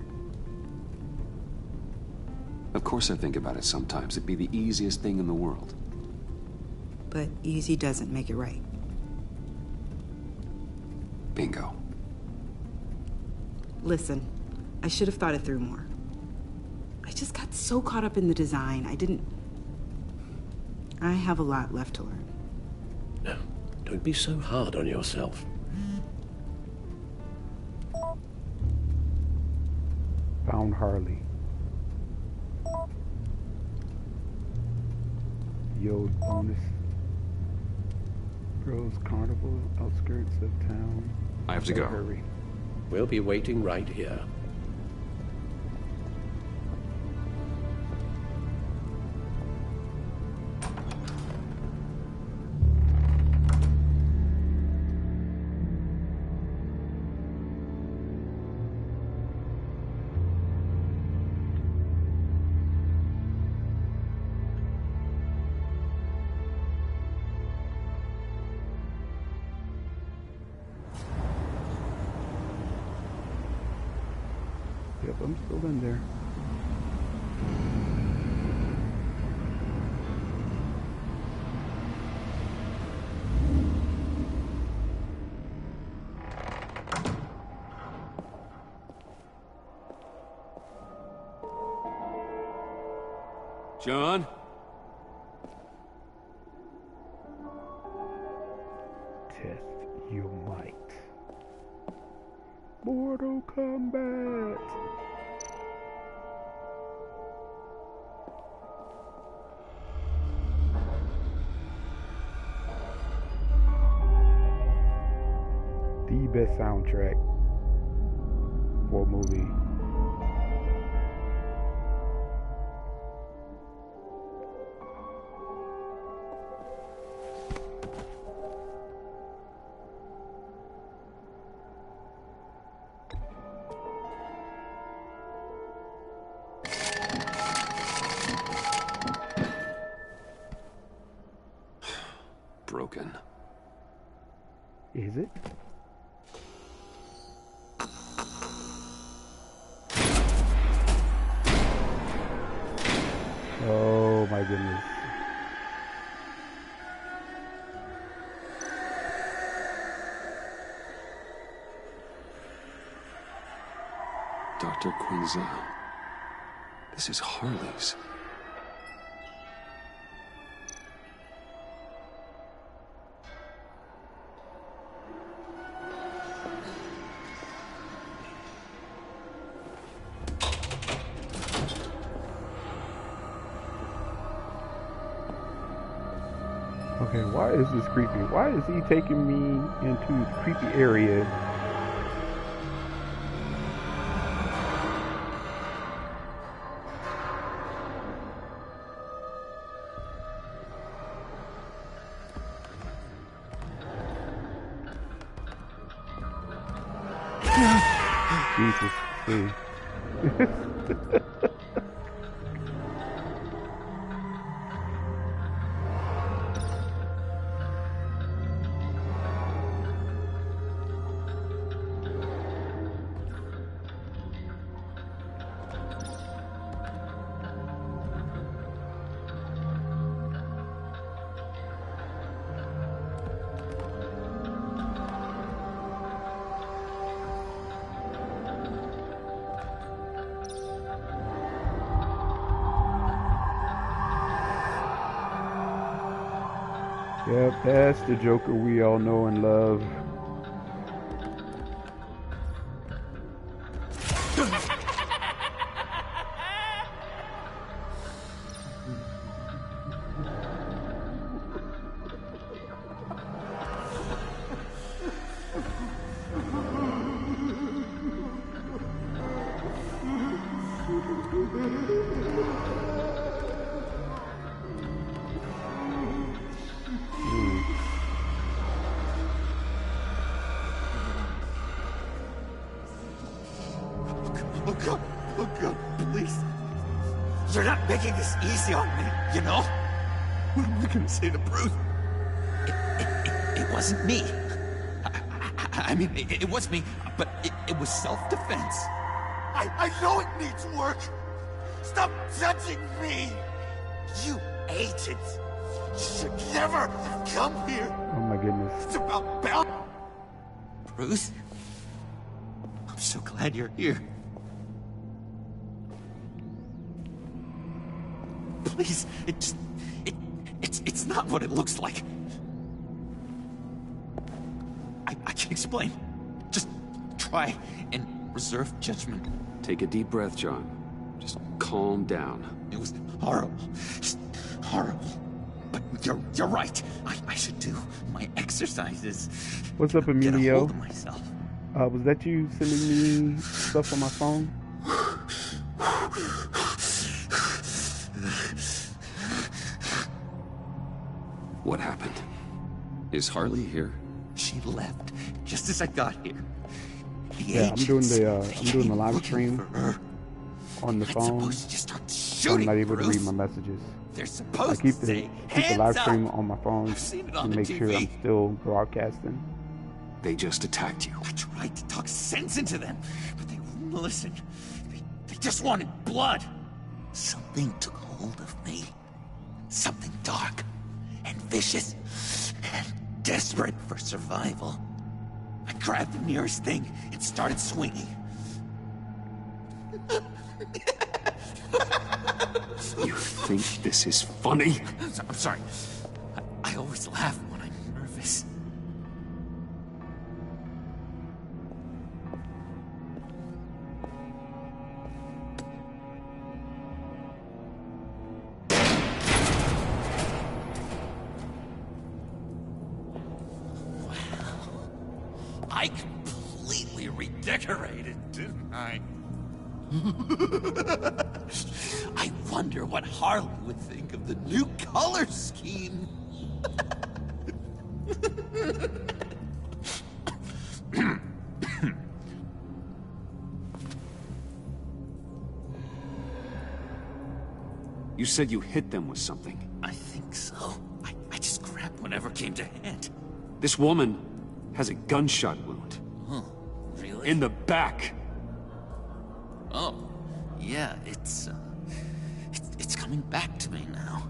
Of course I think about it sometimes. It'd be the easiest thing in the world. But easy doesn't make it right. Bingo. Listen, I should have thought it through more. I just got so caught up in the design, I have a lot left to learn. No, don't be so hard on yourself. Found Harley. Yield bonus. Rose Carnival, outskirts of town. I have to go. Hurry. We'll be waiting right here. Yep, I'm still in there. John? Test your might. Mortal Kombat. The best soundtrack for a movie. Broken. Is it? Oh my goodness. Dr. Quinzel. This is Harley's. Okay, why is this creepy? Why is he taking me into this creepy area? Jesus. See. Yep, that's the Joker we all know and love. Oh God, please. You're not making this easy on me, you know? What am I gonna say to Bruce? It wasn't me. I mean, it was me, but it was self-defense. I know it needs work. Stop judging me. You agent. You should never have come here. Oh my goodness. It's about balance. Bruce, I'm so glad you're here. Please, it's not what it looks like. I can explain. Just try and reserve judgment. Take a deep breath, John. Just calm down. It was horrible. Just horrible. But you're right. I should do my exercises. What's up, Emilio? Get a hold of myself. Was that you sending me stuff on my phone? What happened? Is Harley here? She left just as I got here. Yeah, I'm doing the live stream on the phone. So I'm not able to read my messages. They're supposed I keep to say, the live stream on my phone on to make sure I'm still broadcasting. They just attacked you. I tried to talk sense into them, but they wouldn't listen. They just wanted blood. Something took hold of me. Something dark and vicious and desperate for survival. I grabbed the nearest thing and started swinging. You think this is funny? I'm sorry. I always laugh when I'm nervous. I completely redecorated, didn't I? I wonder what Harley would think of the new color scheme. You said you hit them with something. I think so. I just grabbed whatever came to hand. This woman has a gunshot wound. Huh, really? In the back. Oh, yeah, it's coming back to me now.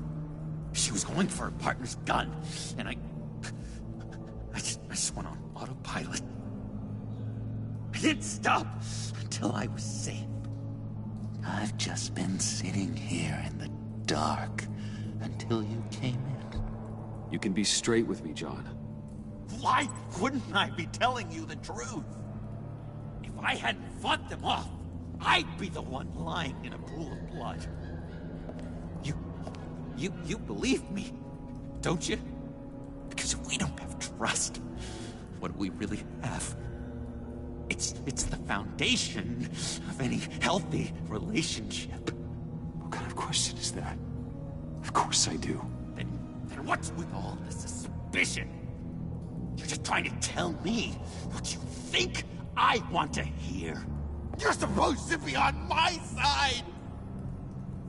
She was going for her partner's gun, and I just went on autopilot. I didn't stop until I was safe. I've just been sitting here in the dark until you came in. You can be straight with me, John. Why wouldn't I be telling you the truth? If I hadn't fought them off, I'd be the one lying in a pool of blood. You believe me, don't you? Because if we don't have trust, what do we really have? It's the foundation of any healthy relationship. What kind of question is that? Of course I do. Then what's with all the suspicion? You're just trying to tell me what you think I want to hear. You're supposed to be on my side!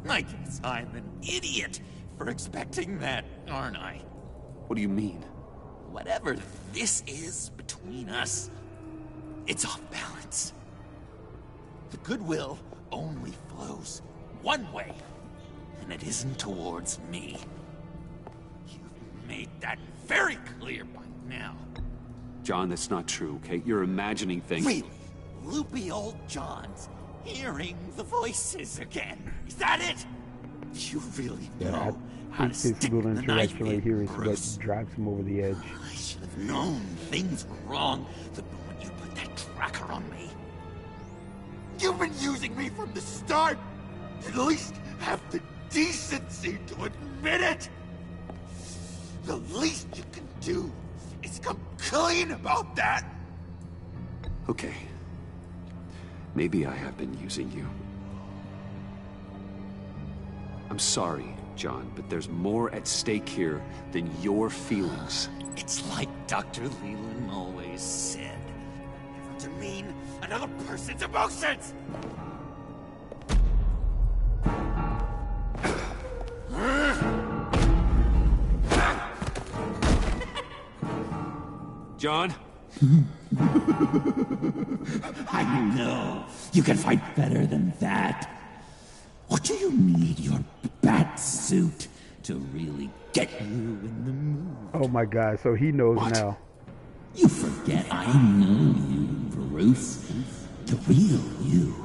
I guess I'm an idiot for expecting that, aren't I? What do you mean? Whatever this is between us, it's off balance. The goodwill only flows one way, and it isn't towards me. You've made that very clear by now. John, that's not true, okay? You're imagining things. Really? Loopy old John's hearing the voices again. Is that it? You really know how to This stick little the knife interaction right in, here is Bruce. what drives him over the edge. I should have known things were wrong the moment you put that tracker on me. You've been using me from the start! At least have the decency to admit it! The least you can do is come clean about that! Okay. Maybe I have been using you. I'm sorry, John, but there's more at stake here than your feelings. It's like Dr. Leland always said. Never demean another person's emotions! John? I know. You can fight better than that. Or do you need your bat suit to really get you in the mood? Oh my God, so he knows now. You forget I know you, Bruce. The real you.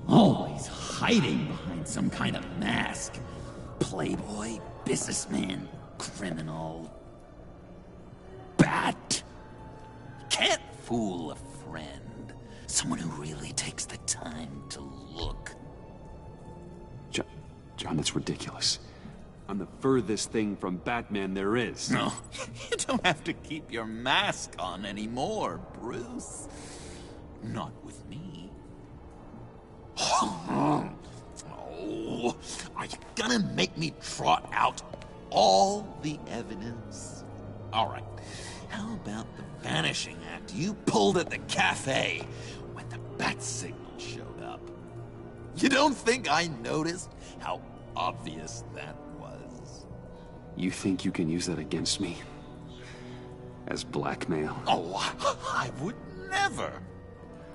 Always hiding behind some kind of mask. Playboy, businessman, criminal. Bat. Can't fool a friend. Someone who really takes the time to look. John, that's ridiculous. I'm the furthest thing from Batman there is. No, you don't have to keep your mask on anymore, Bruce. Not with me. Oh, are you gonna make me trot out all the evidence? All right, how about the vanishing act you pulled at the cafe when the bat signal showed up? You don't think I noticed how obvious that was? You think you can use that against me? As blackmail? Oh, I would never.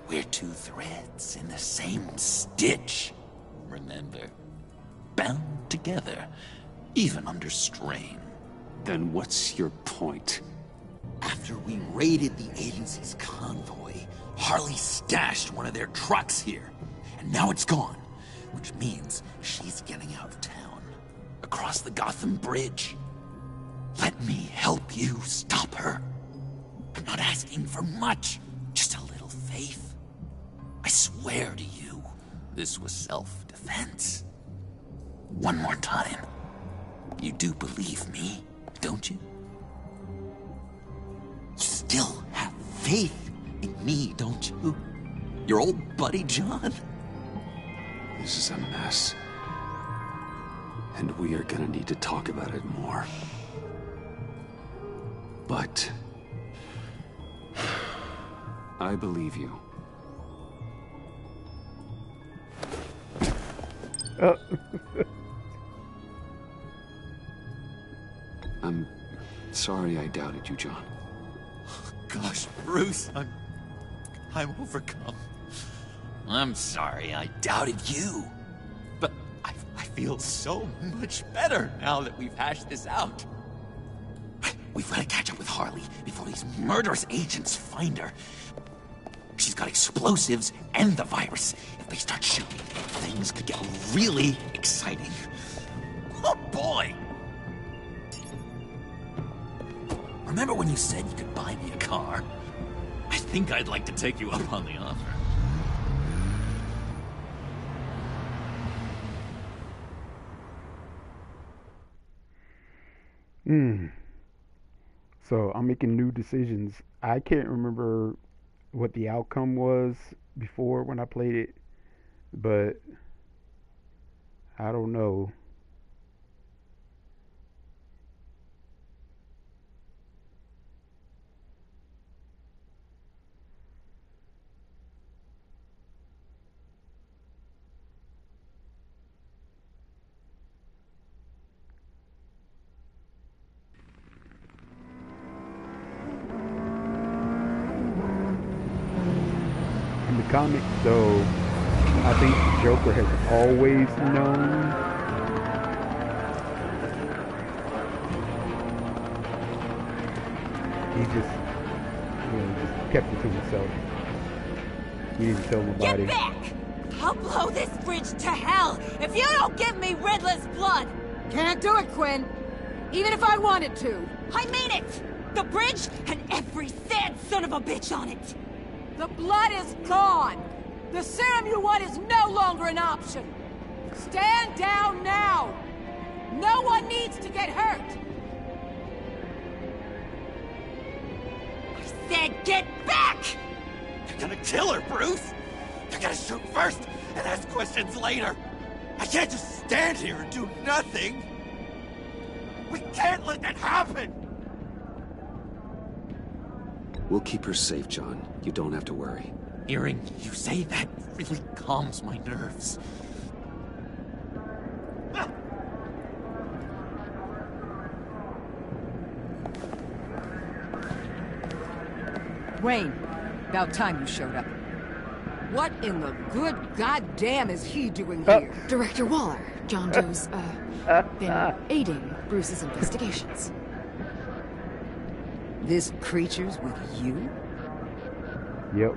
We're two threads in the same stitch, remember? Bound together, even under strain. Then what's your point? After we raided the agency's convoy, Harley stashed one of their trucks here. And now it's gone, which means she's getting out of town. Across the Gotham Bridge. Let me help you stop her. I'm not asking for much, just a little faith. I swear to you, this was self-defense. One more time. You do believe me, don't you? You still have faith in me, don't you? Your old buddy, John? This is a mess. And we are gonna need to talk about it more. But I believe you. I'm sorry I doubted you, John. Gosh, Bruce, I'm overcome. I'm sorry I doubted you. But I feel so much better now that we've hashed this out. We've got to catch up with Harley before these murderous agents find her. She's got explosives and the virus. If they start shooting, things could get really exciting. Oh boy! Remember when you said you could buy me a car? I think I'd like to take you up on the offer. So I'm making new decisions. I can't remember what the outcome was before when I played it, but I don't know. comics, though, I think Joker has always known. He just, just kept it to himself. He didn't tell nobody. Get back! I'll blow this bridge to hell if you don't give me Riddler's blood! Can't do it, Quinn. Even if I wanted to. I mean it! The bridge and every sad son of a bitch on it! The blood is gone! The serum you want is no longer an option! Stand down now! No one needs to get hurt! I said get back! You're gonna kill her, Bruce! You're gonna shoot first and ask questions later! I can't just stand here and do nothing! We can't let that happen! We'll keep her safe, John. You don't have to worry. Hearing you say that really calms my nerves. Wayne, about time you showed up. What in the good goddamn is he doing here? Director Waller, John Doe's, been aiding Bruce's investigations. This creature's with you? Yep.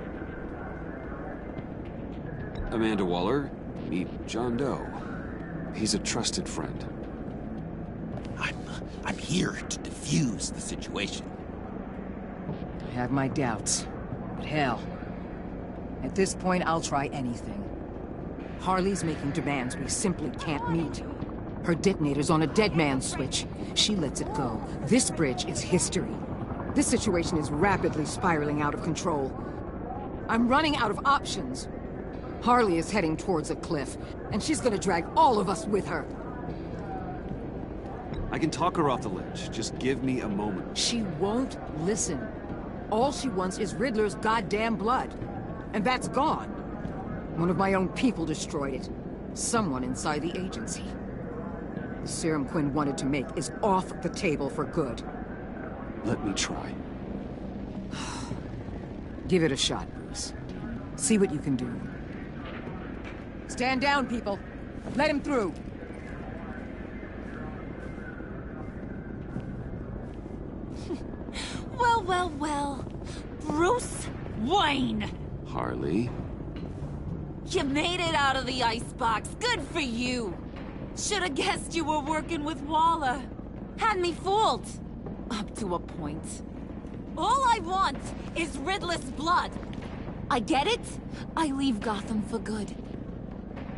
Amanda Waller, meet John Doe. He's a trusted friend. I'm here to defuse the situation. I have my doubts, but hell, at this point I'll try anything. Harley's making demands we simply can't meet. Her detonator's on a dead man's switch. She lets it go. This bridge is history. This situation is rapidly spiraling out of control. I'm running out of options. Harley is heading towards a cliff, and she's gonna drag all of us with her. I can talk her off the ledge. Just give me a moment. She won't listen. All she wants is Riddler's goddamn blood. And that's gone. One of my own people destroyed it. Someone inside the agency. The serum Quinn wanted to make is off the table for good. Let me try. Give it a shot, Bruce. See what you can do. Stand down, people. Let him through. Well. Bruce Wayne! Harley? You made it out of the icebox. Good for you. Should've guessed you were working with Waller. Had me fooled. Up to a point. All I want is Riddler's blood. I get it. I leave Gotham for good.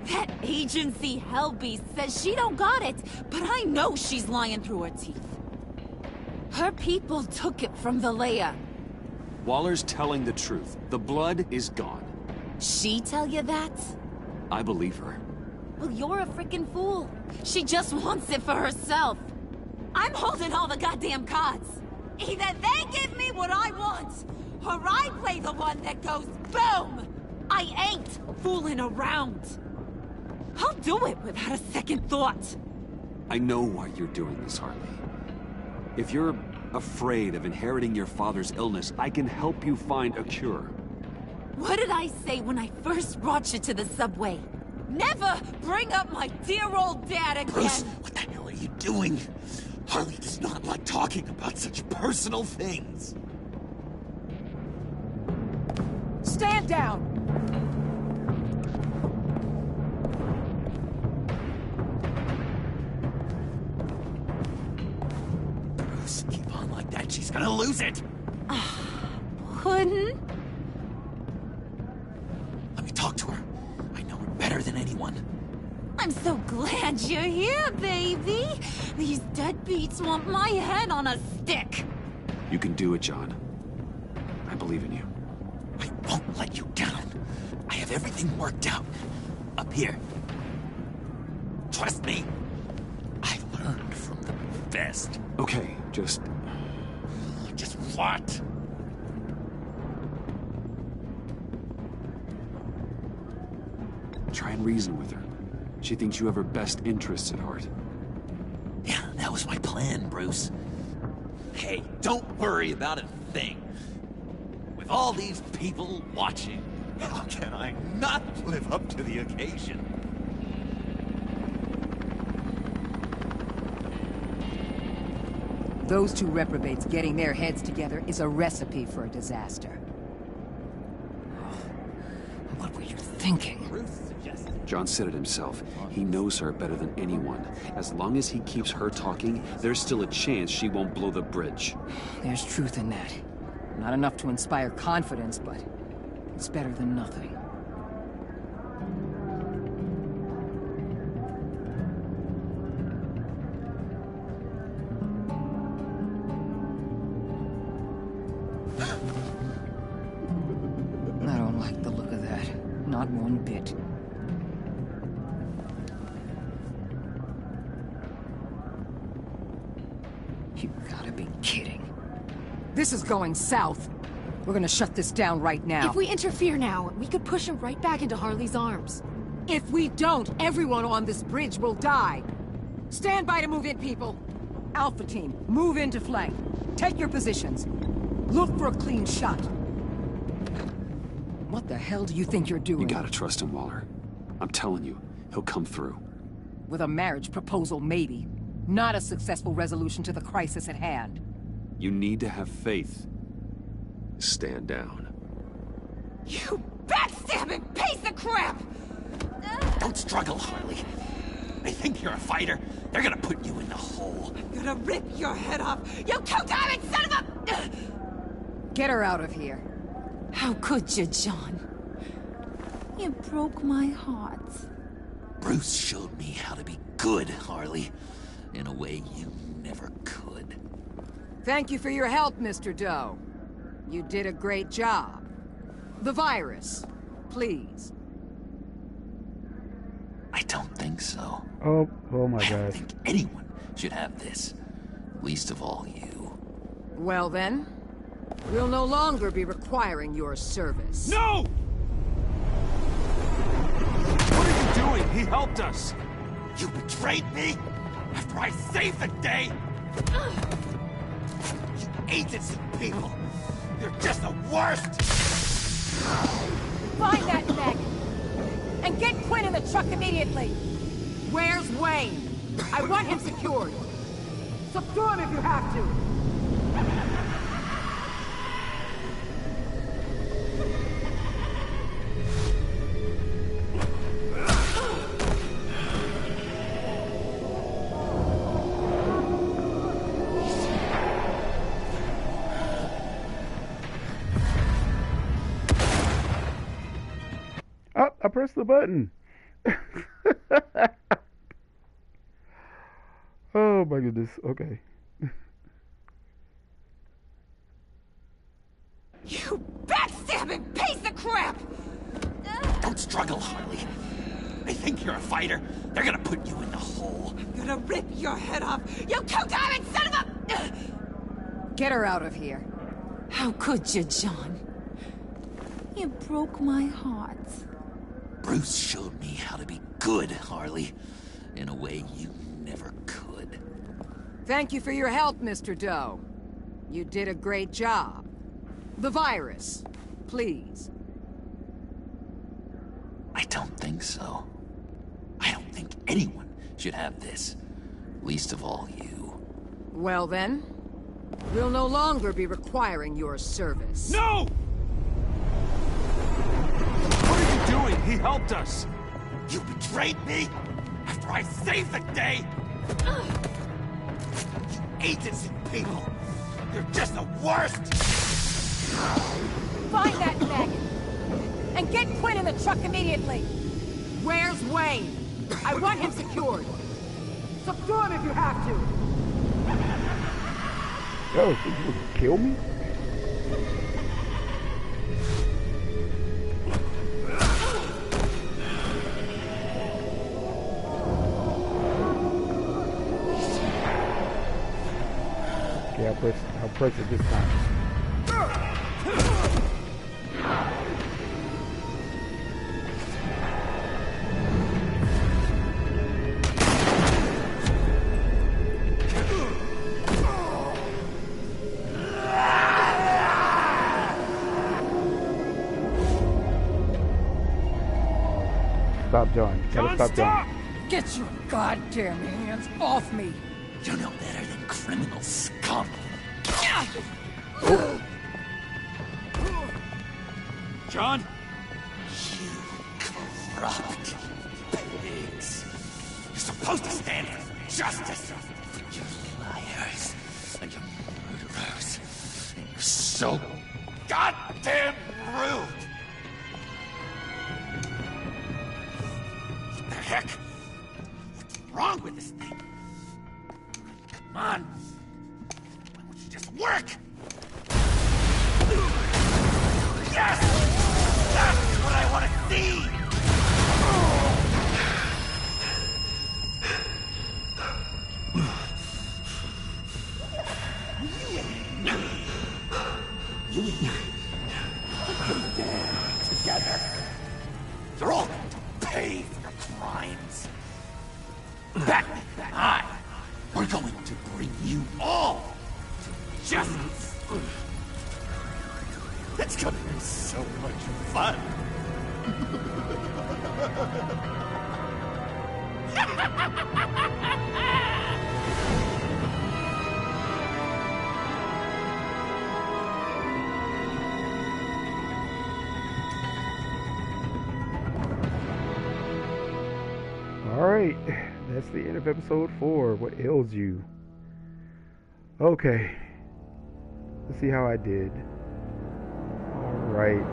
That agency hellbeast says she don't got it, but I know she's lying through her teeth. Her people took it from the lair. Waller's telling the truth. The blood is gone. She tell you that? I believe her. Well, you're a freaking fool. She just wants it for herself. I'm holding all the goddamn cards. Either they give me what I want, or I play the one that goes boom! I ain't fooling around. I'll do it without a second thought. I know why you're doing this, Harley. If you're afraid of inheriting your father's illness, I can help you find a cure. What did I say when I first brought you to the subway? Never bring up my dear old dad again! Bruce, what the hell are you doing? Harley does not like talking about such personal things. Stand down! Bruce, keep on like that. She's gonna lose it. Puddin'? Let me talk to her. I know her better than anyone. I'm so glad you're here, baby. These deadbeats want my head on a stick. You can do it, John. I believe in you. I won't let you down. I have everything worked out. Up here. Trust me. I learned from the best. Okay, just what? try and reason with her. She thinks you have her best interests at heart. Yeah, that was my plan, Bruce. Hey, don't worry about a thing. With all these people watching, How can I not live up to the occasion? Those two reprobates getting their heads together is a recipe for a disaster. What were you thinking? John said it himself. He knows her better than anyone. As long as he keeps her talking, there's still a chance she won't blow the bridge. There's truth in that. Not enough to inspire confidence, but it's better than nothing. I don't like the look of that. Not one bit. You gotta be kidding. This is going south. We're gonna shut this down right now. If we interfere now, we could push him right back into Harley's arms. If we don't, everyone on this bridge will die. Stand by to move in, people. Alpha team, move into flank. Take your positions. Look for a clean shot. What the hell do you think you're doing? You gotta trust him, Waller. I'm telling you, he'll come through. With a marriage proposal, maybe. Not a successful resolution to the crisis at hand. You need to have faith. Stand down. You backstabbing piece of crap! Don't struggle, Harley. They think you're a fighter. They're gonna put you in the hole. I'm gonna rip your head off, you two-diamond son of a... Get her out of here. How could you, John? You broke my heart. Bruce showed me how to be good, Harley. In a way you never could. Thank you for your help, Mr. Doe. You did a great job. The virus, please. I don't think so. Oh my I God. don't think anyone should have this. Least of all you. Well then, we'll no longer be requiring your service. No! What are you doing? He helped us. You betrayed me after I saved the day. You agency people. You're just the worst. Find that Meg! And get Quinn in the truck immediately! Where's Wayne? I want him secured! Subdue him if you have to! Oh, I pressed the button. Oh my goodness. Okay. You backstabbing piece of crap! Don't struggle, Harley. They think you're a fighter. They're gonna put you in the hole. I'm gonna rip your head off, you two-diamond son of a... Get her out of here. How could you, John? You broke my heart. Bruce showed me how to be good, Harley. In a way you never could. Thank you for your help, Mr. Doe. You did a great job. The virus, please. I don't think so. I don't think anyone should have this. Least of all you. Well then, we'll no longer be requiring your service. No! What are you doing? He helped us. You betrayed me after I saved the day. You agency people. You're just the worst. Find that Meg! And get Quinn in the truck immediately! Where's Wayne? I want him secured! Subdue him if you have to! Yo, so you would kill me? Okay, I'll press it this time. stop John. You gotta stop John. Get your goddamn hands off me! You're no better than criminal scum. Oh. John? You corrupt pigs. You're supposed to stand for justice. You're liars. And you're murderers. And you're so goddamn rude. What the heck? What's wrong with this thing? Come on. Why don't you just work? Yes! That's what I want to see! You and me. Put your hands together. You're all going to pay for your crimes. Batman and I, we're going to bring you all to justice. It's gonna be so much fun. Alright, that's the end of episode 4. What ails you? Okay, let's see how I did. Alright,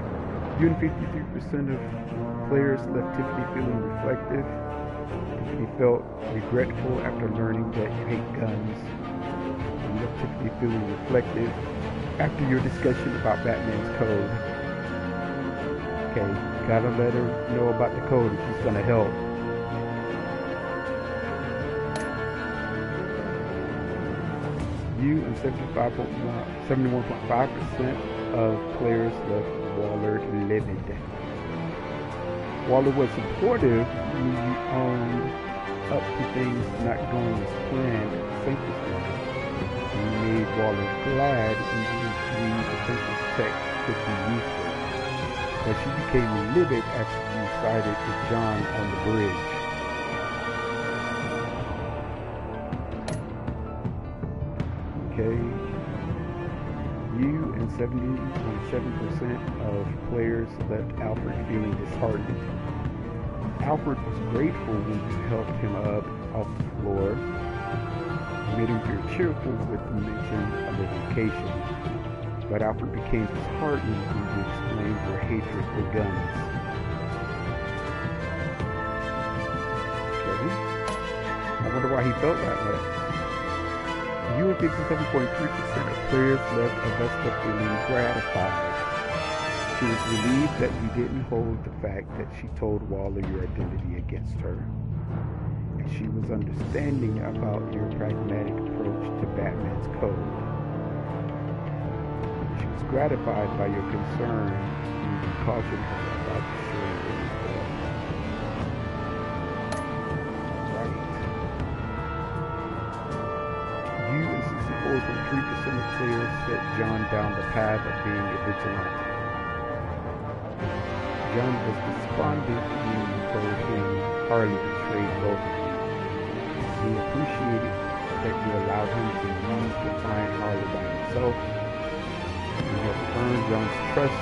you and 53% of players left Tiffany feeling reflective. Tiffany felt regretful after learning that you hate guns. You left Tiffany feeling reflective after your discussion about Batman's code. Okay, gotta let her know about the code if she's gonna help. You and 71.5% of players left Waller livid. Waller was supportive when you owned up to things not going as planned at the safest line. You made Waller glad and believed the safest tech could be useful. But she became livid after you sided with John on the bridge. Okay. You and 70.7% of players left Alfred feeling disheartened. Alfred was grateful when you helped him up off the floor. You made him feel cheerful with the mention of the vacation. But Alfred became disheartened when you explained your hatred for guns. Okay. I wonder why he felt that way. You and 57.3% of players left Avesta feeling gratified. She was relieved that you didn't hold the fact that she told Waller your identity against her. And she was understanding about your pragmatic approach to Batman's code. She was gratified by your concern when you cautioned her about the sharing. You and 64.3% of players set John down the path of being a vigilante. John was despondent when you told him Harley betrayed both of you. He appreciated that you allowed him to use to find Harley by himself. You have earned John's trust,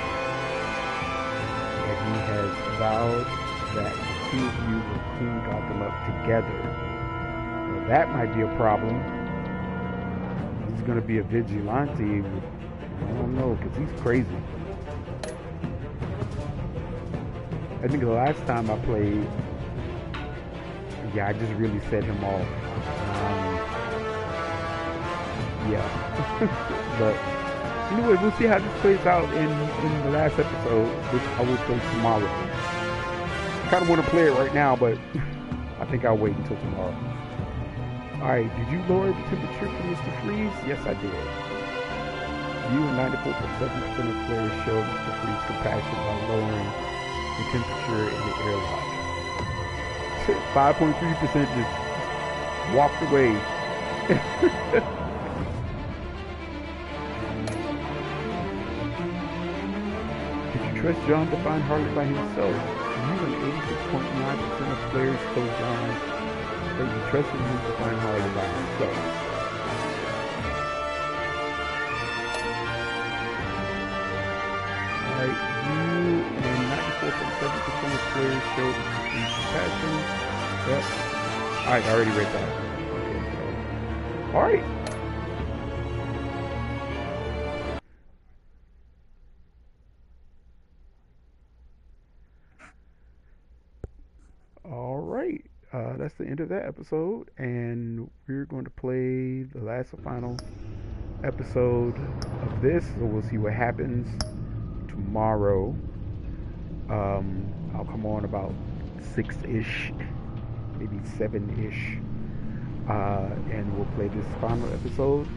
and he has vowed that the two of you will clean Gotham up together. Well, that might be a problem. He's gonna be a vigilante. I don't know, because he's crazy. I think the last time I played, yeah, I just really set him off. Yeah. But anyway, we'll see how this plays out in the last episode, which I will play tomorrow. I kind of want to play it right now, but I think I'll wait until tomorrow. Alright, did you lower the temperature for Mr. Freeze? Yes, I did. You and 94.7% of players showed Mr. Freeze compassion by lowering the temperature in the airlock. 5.3% just walked away. Did you trust John to find Harley by himself? You and 86.9% of players told John that you trusted him to find Harley by himself. Alright, you and 94.7% of players showed compassion. Yep. Alright, I already read that. Okay, so. Alright. Alright. That's the end of that episode, and we're going to play the last and final episode of this, so we'll see what happens tomorrow. I'll come on about 6-ish, maybe 7-ish, and we'll play this final episode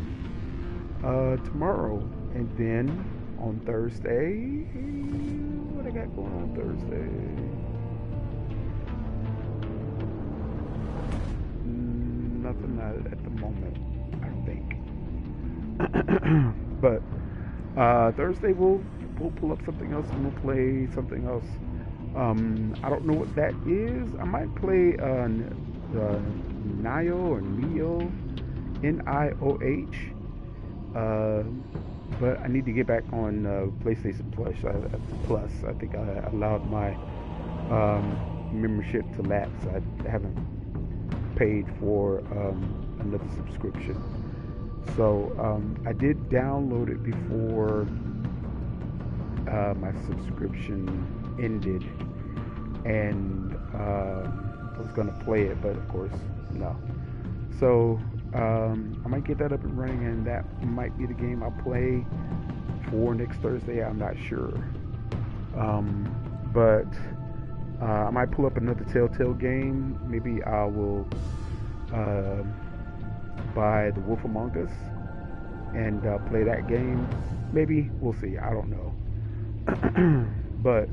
tomorrow. And then on Thursday, what I got going on Thursday? Nothing at the moment, I don't think. But Thursday we'll pull up something else and we'll play something else. I don't know what that is. I might play Nio or Neo, Nioh. But I need to get back on PlayStation Plus. I think I allowed my membership to lapse. I haven't paid for another subscription. So I did download it before my subscription ended, and I was going to play it, but of course, no. So I might get that up and running, and that might be the game I'll play for next Thursday. I'm not sure. But I might pull up another Telltale game. Maybe I will buy The Wolf Among Us and play that game. Maybe. We'll see. I don't know. But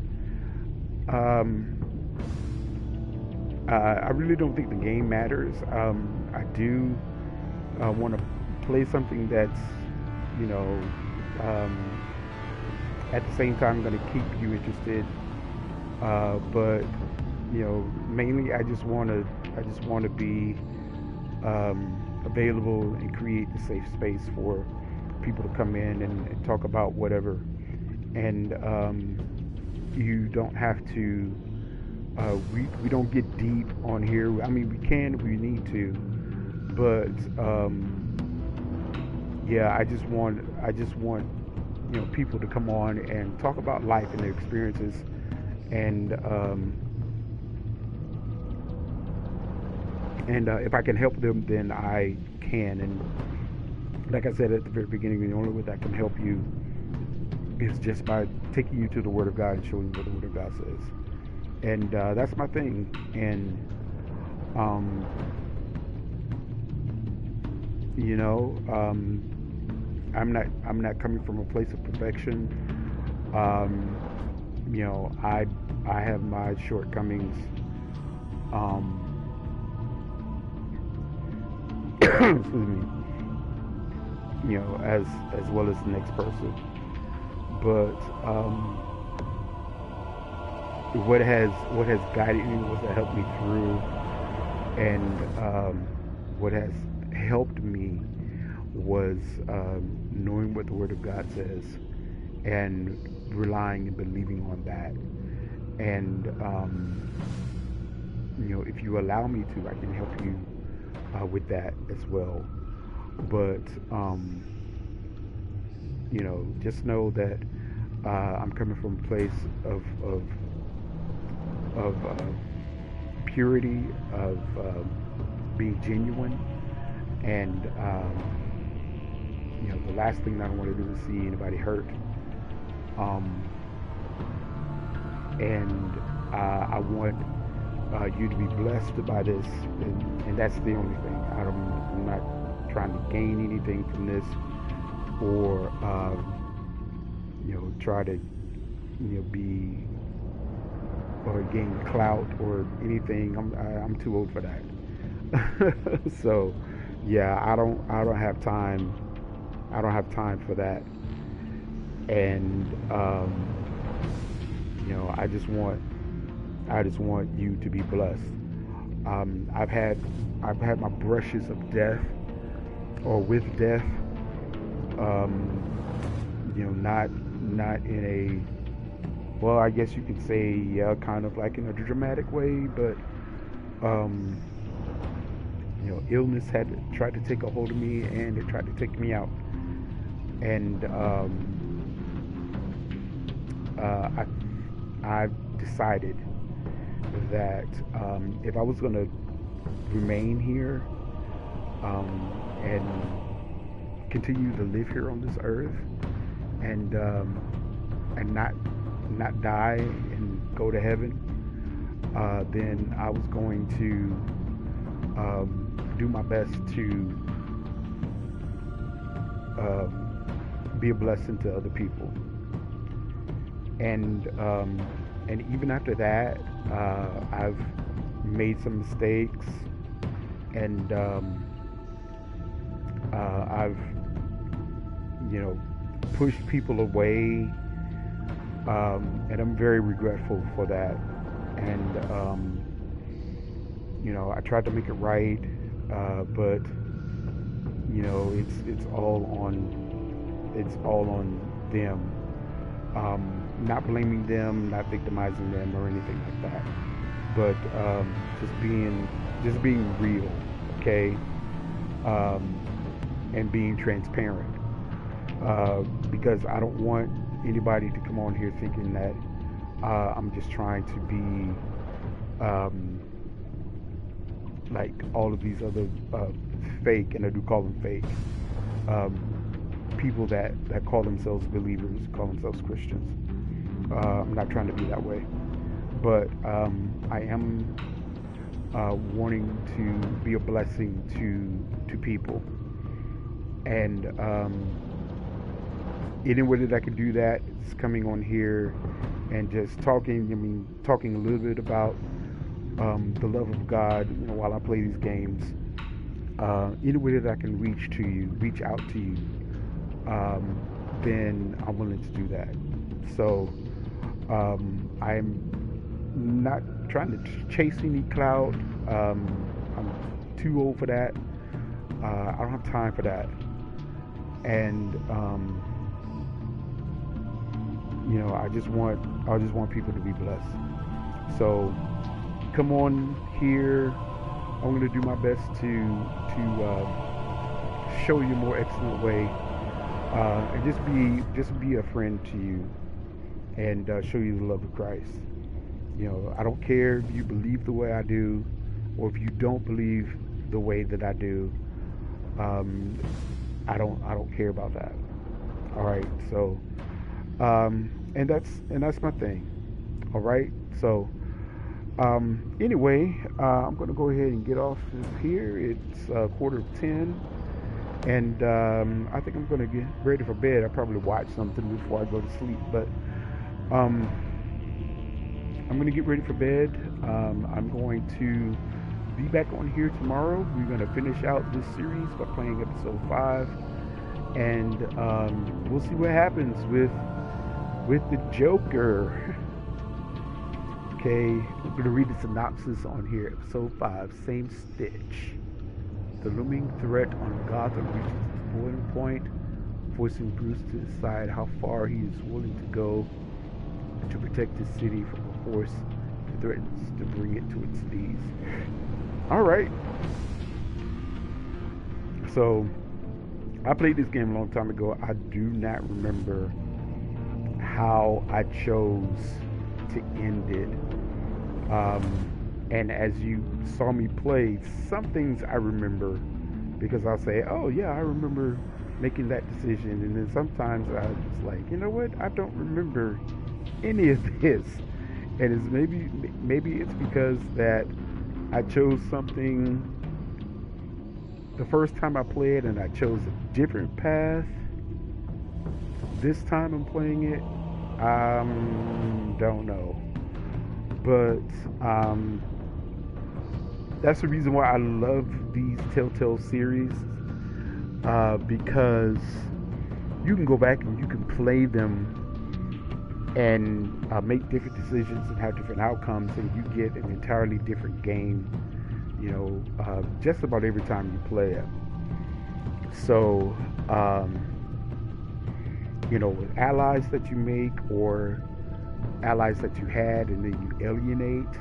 I really don't think the game matters. I do want to play something that's, at the same time going to keep you interested. But mainly I just want to be available and create the safe space for people to come in and talk about whatever. And you don't have to. We don't get deep on here. I mean, we can if we need to, but yeah, I just want people to come on and talk about life and their experiences, and if I can help them, then I can. And like I said at the very beginning, the only way that I can help you is just by taking you to the Word of God and showing you what the Word of God says. And that's my thing. And I'm not coming from a place of perfection. I have my shortcomings. Excuse me. As well as the next person. But what has guided me, what has helped me through, and what has helped me was knowing what the Word of God says and relying and believing on that. And if you allow me to, I can help you with that as well. But just know that I'm coming from a place of purity, of being genuine, and the last thing that I want to do is see anybody hurt. And I want you to be blessed by this, and that's the only thing. I'm not trying to gain anything from this, or try to be or gain clout or anything. I'm too old for that. So yeah, I don't have time. I don't have time for that. And I just want you to be blessed. I've had my brushes of death or with death. Not in a, well, I guess you could say, yeah, kind of like in a dramatic way, but illness had tried to take a hold of me, and it tried to take me out. And I decided that if I was going to remain here and continue to live here on this earth and not die and go to heaven, then I was going to do my best to be a blessing to other people. And even after that, I've made some mistakes, and I've pushed people away, and I'm very regretful for that. And I tried to make it right, but it's all on them. Not blaming them, not victimizing them or anything like that, but just being real, okay, and being transparent, because I don't want anybody to come on here thinking that I'm just trying to be like all of these other fake, and I do call them fake, people that call themselves believers, call themselves Christians. I'm not trying to be that way, but I am wanting to be a blessing to people, and any way that I can do that is coming on here and just talking a little bit about the love of God, while I play these games. Any way that I can reach out to you, then I'm willing to do that. So I'm not trying to chase any clout. I'm too old for that. I don't have time for that. And I just want people to be blessed. So come on here. I'm going to do my best to show you a more excellent way, and just be a friend to you, and show you the love of Christ. I don't care if you believe the way I do, or if you don't believe the way that I do. I don't care about that. All right. So, and that's my thing. All right. So, anyway, I'm going to go ahead and get off here. It's 9:45, and I think I'm going to get ready for bed. I'll probably watch something before I go to sleep, but I'm going to get ready for bed. I'm going to be back on here tomorrow. We're going to finish out this series by playing episode 5, and we'll see what happens with the Joker. Okay, I'm going to read the synopsis on here. Episode 5, Same Stitch. The looming threat on Gotham reaches its boiling point, forcing Bruce to decide how far he is willing to go to protect his city from a force that threatens to bring it to its knees. Alright. So, I played this game a long time ago. I do not remember how I chose to end it. And as you saw me play, some things I remember, because I'll say, oh yeah, I remember making that decision, and then sometimes I was like, you know what, I don't remember any of this. And it's maybe it's because that I chose something the first time I played and I chose a different path. This time I'm playing it, don't know. But that's the reason why I love these Telltale series, because you can go back and you can play them and make different decisions and have different outcomes, and you get an entirely different game, just about every time you play it. So, with allies that you make or allies that you had and then you alienate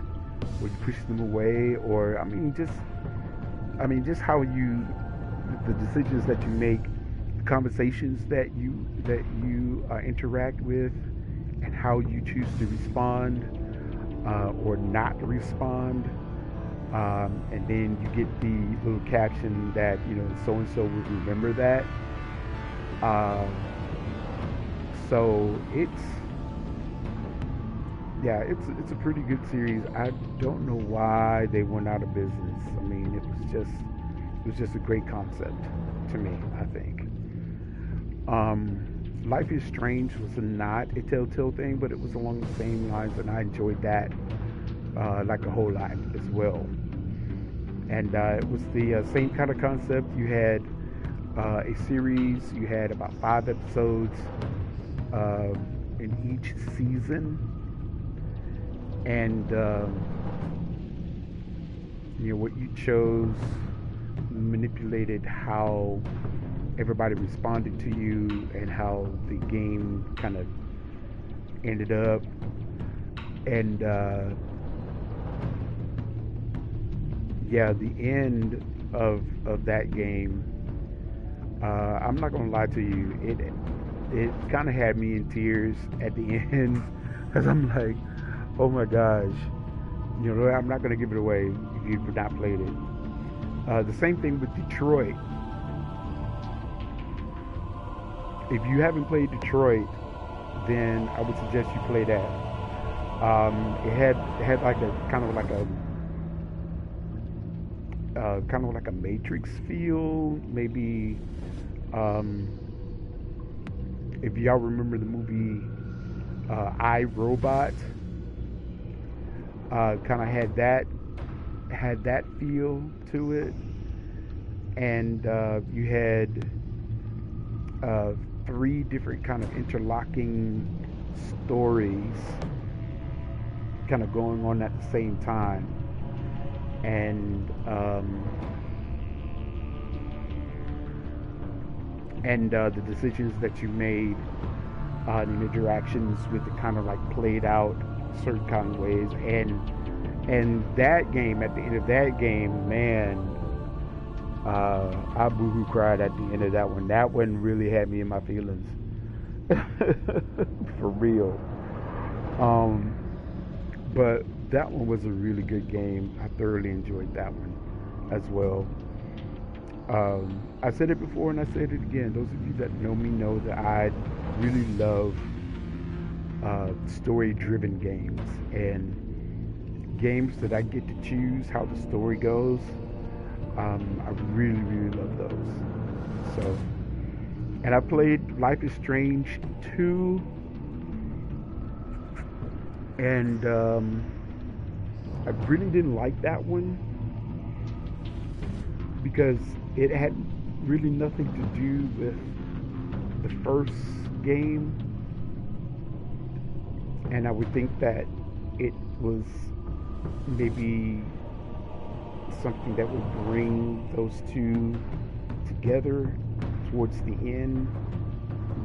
or you push them away, or just how the decisions that you make, the conversations that you interact with, and how you choose to respond or not respond. And then you get the little caption that so and so will remember that. So it's a pretty good series. I don't know why they went out of business. I mean, it was just a great concept to me, I think. Life is Strange was not a Telltale thing, but it was along the same lines, and I enjoyed that like a whole lot as well. And it was the same kind of concept. You had a series. You had about 5 episodes in each season, and what you chose manipulated how everybody responded to you and how the game kind of ended up. And the end of that game, I'm not gonna lie to you, it kind of had me in tears at the end, because I'm like, oh my gosh, I'm not gonna give it away if you've not played it. The same thing with Detroit. If you haven't played Detroit, then I would suggest you play that. It had like a kind of like a Matrix feel, maybe. If y'all remember the movie I, Robot, kind of had that feel to it, and you had 3 different kind of interlocking stories kind of going on at the same time, and the decisions that you made, and interactions with it kind of like played out certain kind of ways, and that game, at the end of that game, man, I boohoo cried at the end of that one. That one really had me in my feelings. For real. But that one was a really good game. I thoroughly enjoyed that one as well. I said it before and I said it again. Those of you that know me know that I really love story-driven games, and games that I get to choose how the story goes. I really, really love those. So, and I played Life is Strange 2, and I really didn't like that one because it had really nothing to do with the first game, and I would think that it was maybe something that would bring those two together towards the end,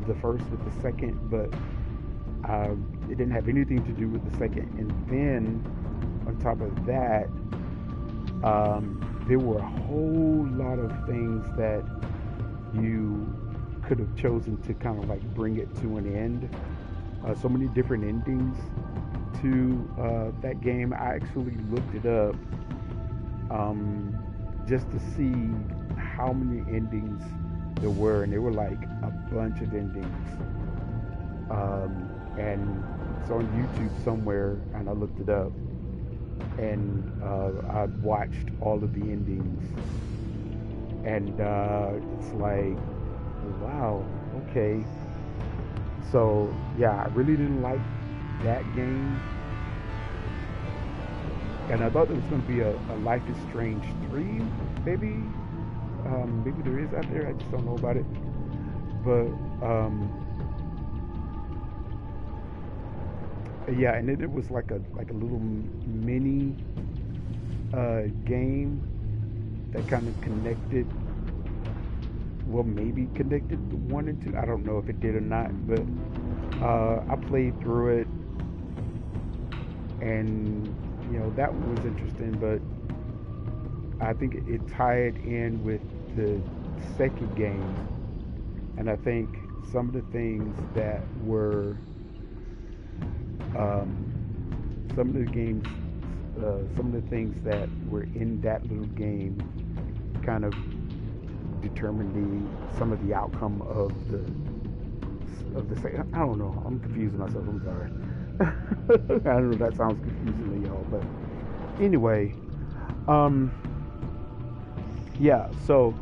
the first with the second, but it didn't have anything to do with the second. And then on top of that, there were a whole lot of things that you could have chosen to kind of like bring it to an end. So many different endings to that game. I actually looked it up just to see how many endings there were, and there were like a bunch of endings. And it's on YouTube somewhere, and I looked it up, and I watched all of the endings, and it's like, wow, okay. So yeah, I really didn't like that game, and I thought there was going to be a Life is Strange 3, maybe. Maybe there is out there, I just don't know about it. But Yeah, and then it was like a little mini game that kind of connected. Well, maybe connected to 1 and 2. I don't know if it did or not, but I played through it, and that one was interesting. But I think it tied in with the second game, and I think some of the things that were some of the games, some of the things that were in that little game kind of determined some of the outcome of the second. I don't know. I'm confusing myself. I'm sorry. I don't know if that sounds confusing to y'all, but anyway, yeah. So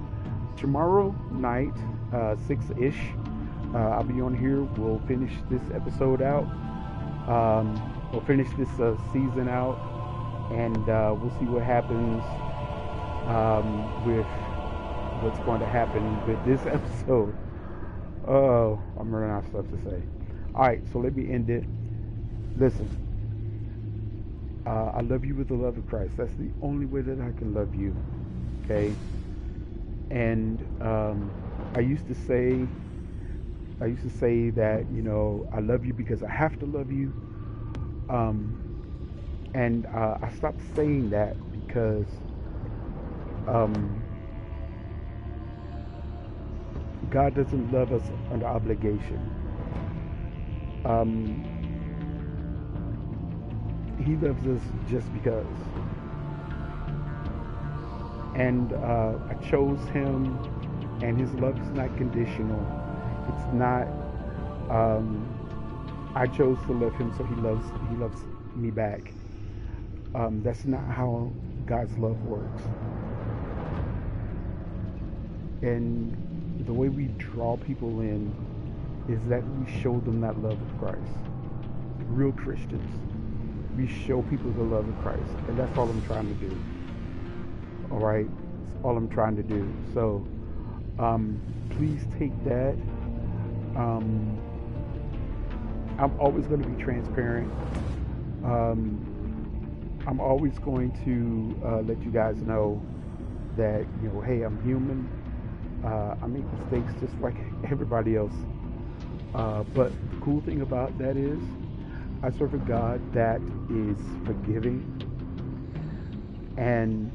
tomorrow night, 6-ish, I'll be on here. We'll finish this episode out. We'll finish this season out, and we'll see what happens with what's going to happen with this episode. Oh, I'm running out of stuff to say. Alright, so let me end it. Listen, I love you with the love of Christ. That's the only way that I can love you. Okay? And I used to say that, I love you because I have to love you. And I stopped saying that because God doesn't love us under obligation. He loves us just because. And I chose him, and his love is not conditional. It's not, I chose to love him, so he loves me back. That's not how God's love works. And the way we draw people in is that we show them that love of Christ. Real Christians. We show people the love of Christ. And that's all I'm trying to do. Alright? That's all I'm trying to do. So, please take that. I'm always going to be transparent. I'm always going to let you guys know that, hey, I'm human. I make mistakes just like everybody else. But the cool thing about that is I serve a God that is forgiving. And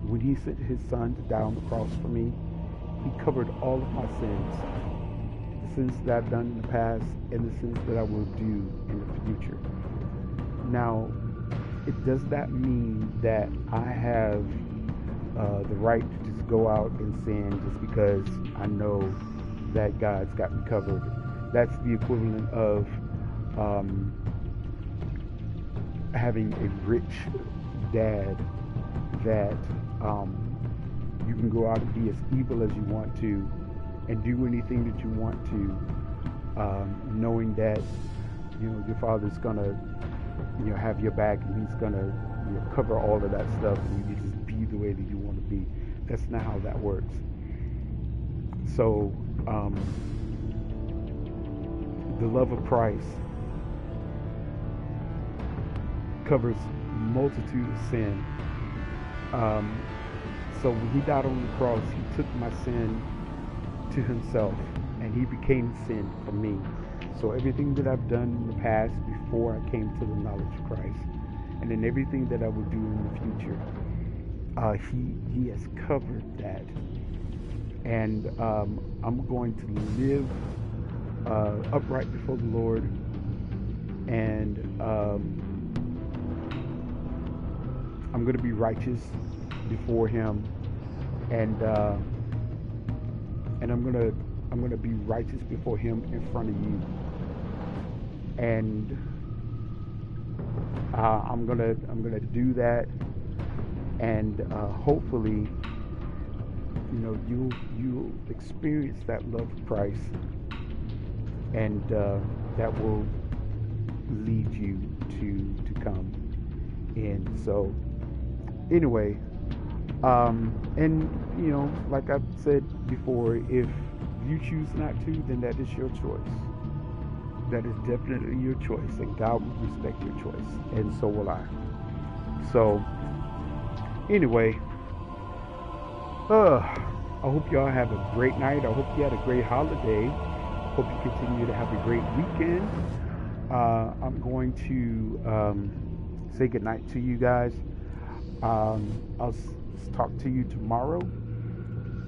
when he sent his son to die on the cross for me, he covered all of my sins. The sins that I've done in the past and the sins that I will do in the future. Now, does that mean that I have the right to just go out and sin just because I know that God's got me covered? That's the equivalent of having a rich dad that you can go out and be as evil as you want to and do anything that you want to, knowing that your father's gonna have your back, and he's gonna cover all of that stuff, and you just be the way that you want to be. That's not how that works. So the love of Christ covers multitude of sin. So when he died on the cross, he took my sin to himself, and he became sin for me. So everything that I've done in the past before I came to the knowledge of Christ, and then everything that I will do in the future, he has covered that. And I'm going to live upright before the Lord, and I'm going to be righteous before him, and I'm going to be righteous before him in front of you. And I'm gonna do that, and hopefully, you'll experience that love of Christ, and that will lead you to come in. So anyway, and like I've said before, if you choose not to, then that is your choice. That is definitely your choice, and God will respect your choice, and so will I. So, anyway, I hope y'all have a great night. I hope you had a great holiday. Hope you continue to have a great weekend. I'm going to say goodnight to you guys. I'll talk to you tomorrow.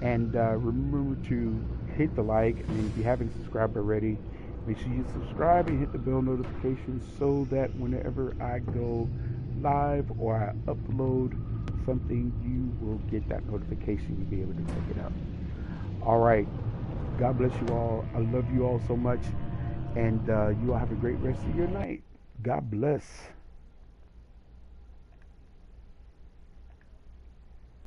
And remember to hit the like. And if you haven't subscribed already, make sure you subscribe and hit the bell notification so that whenever I go live or I upload something, you will get that notification. You'll be able to check it out. All right. God bless you all. I love you all so much. And you all have a great rest of your night. God bless.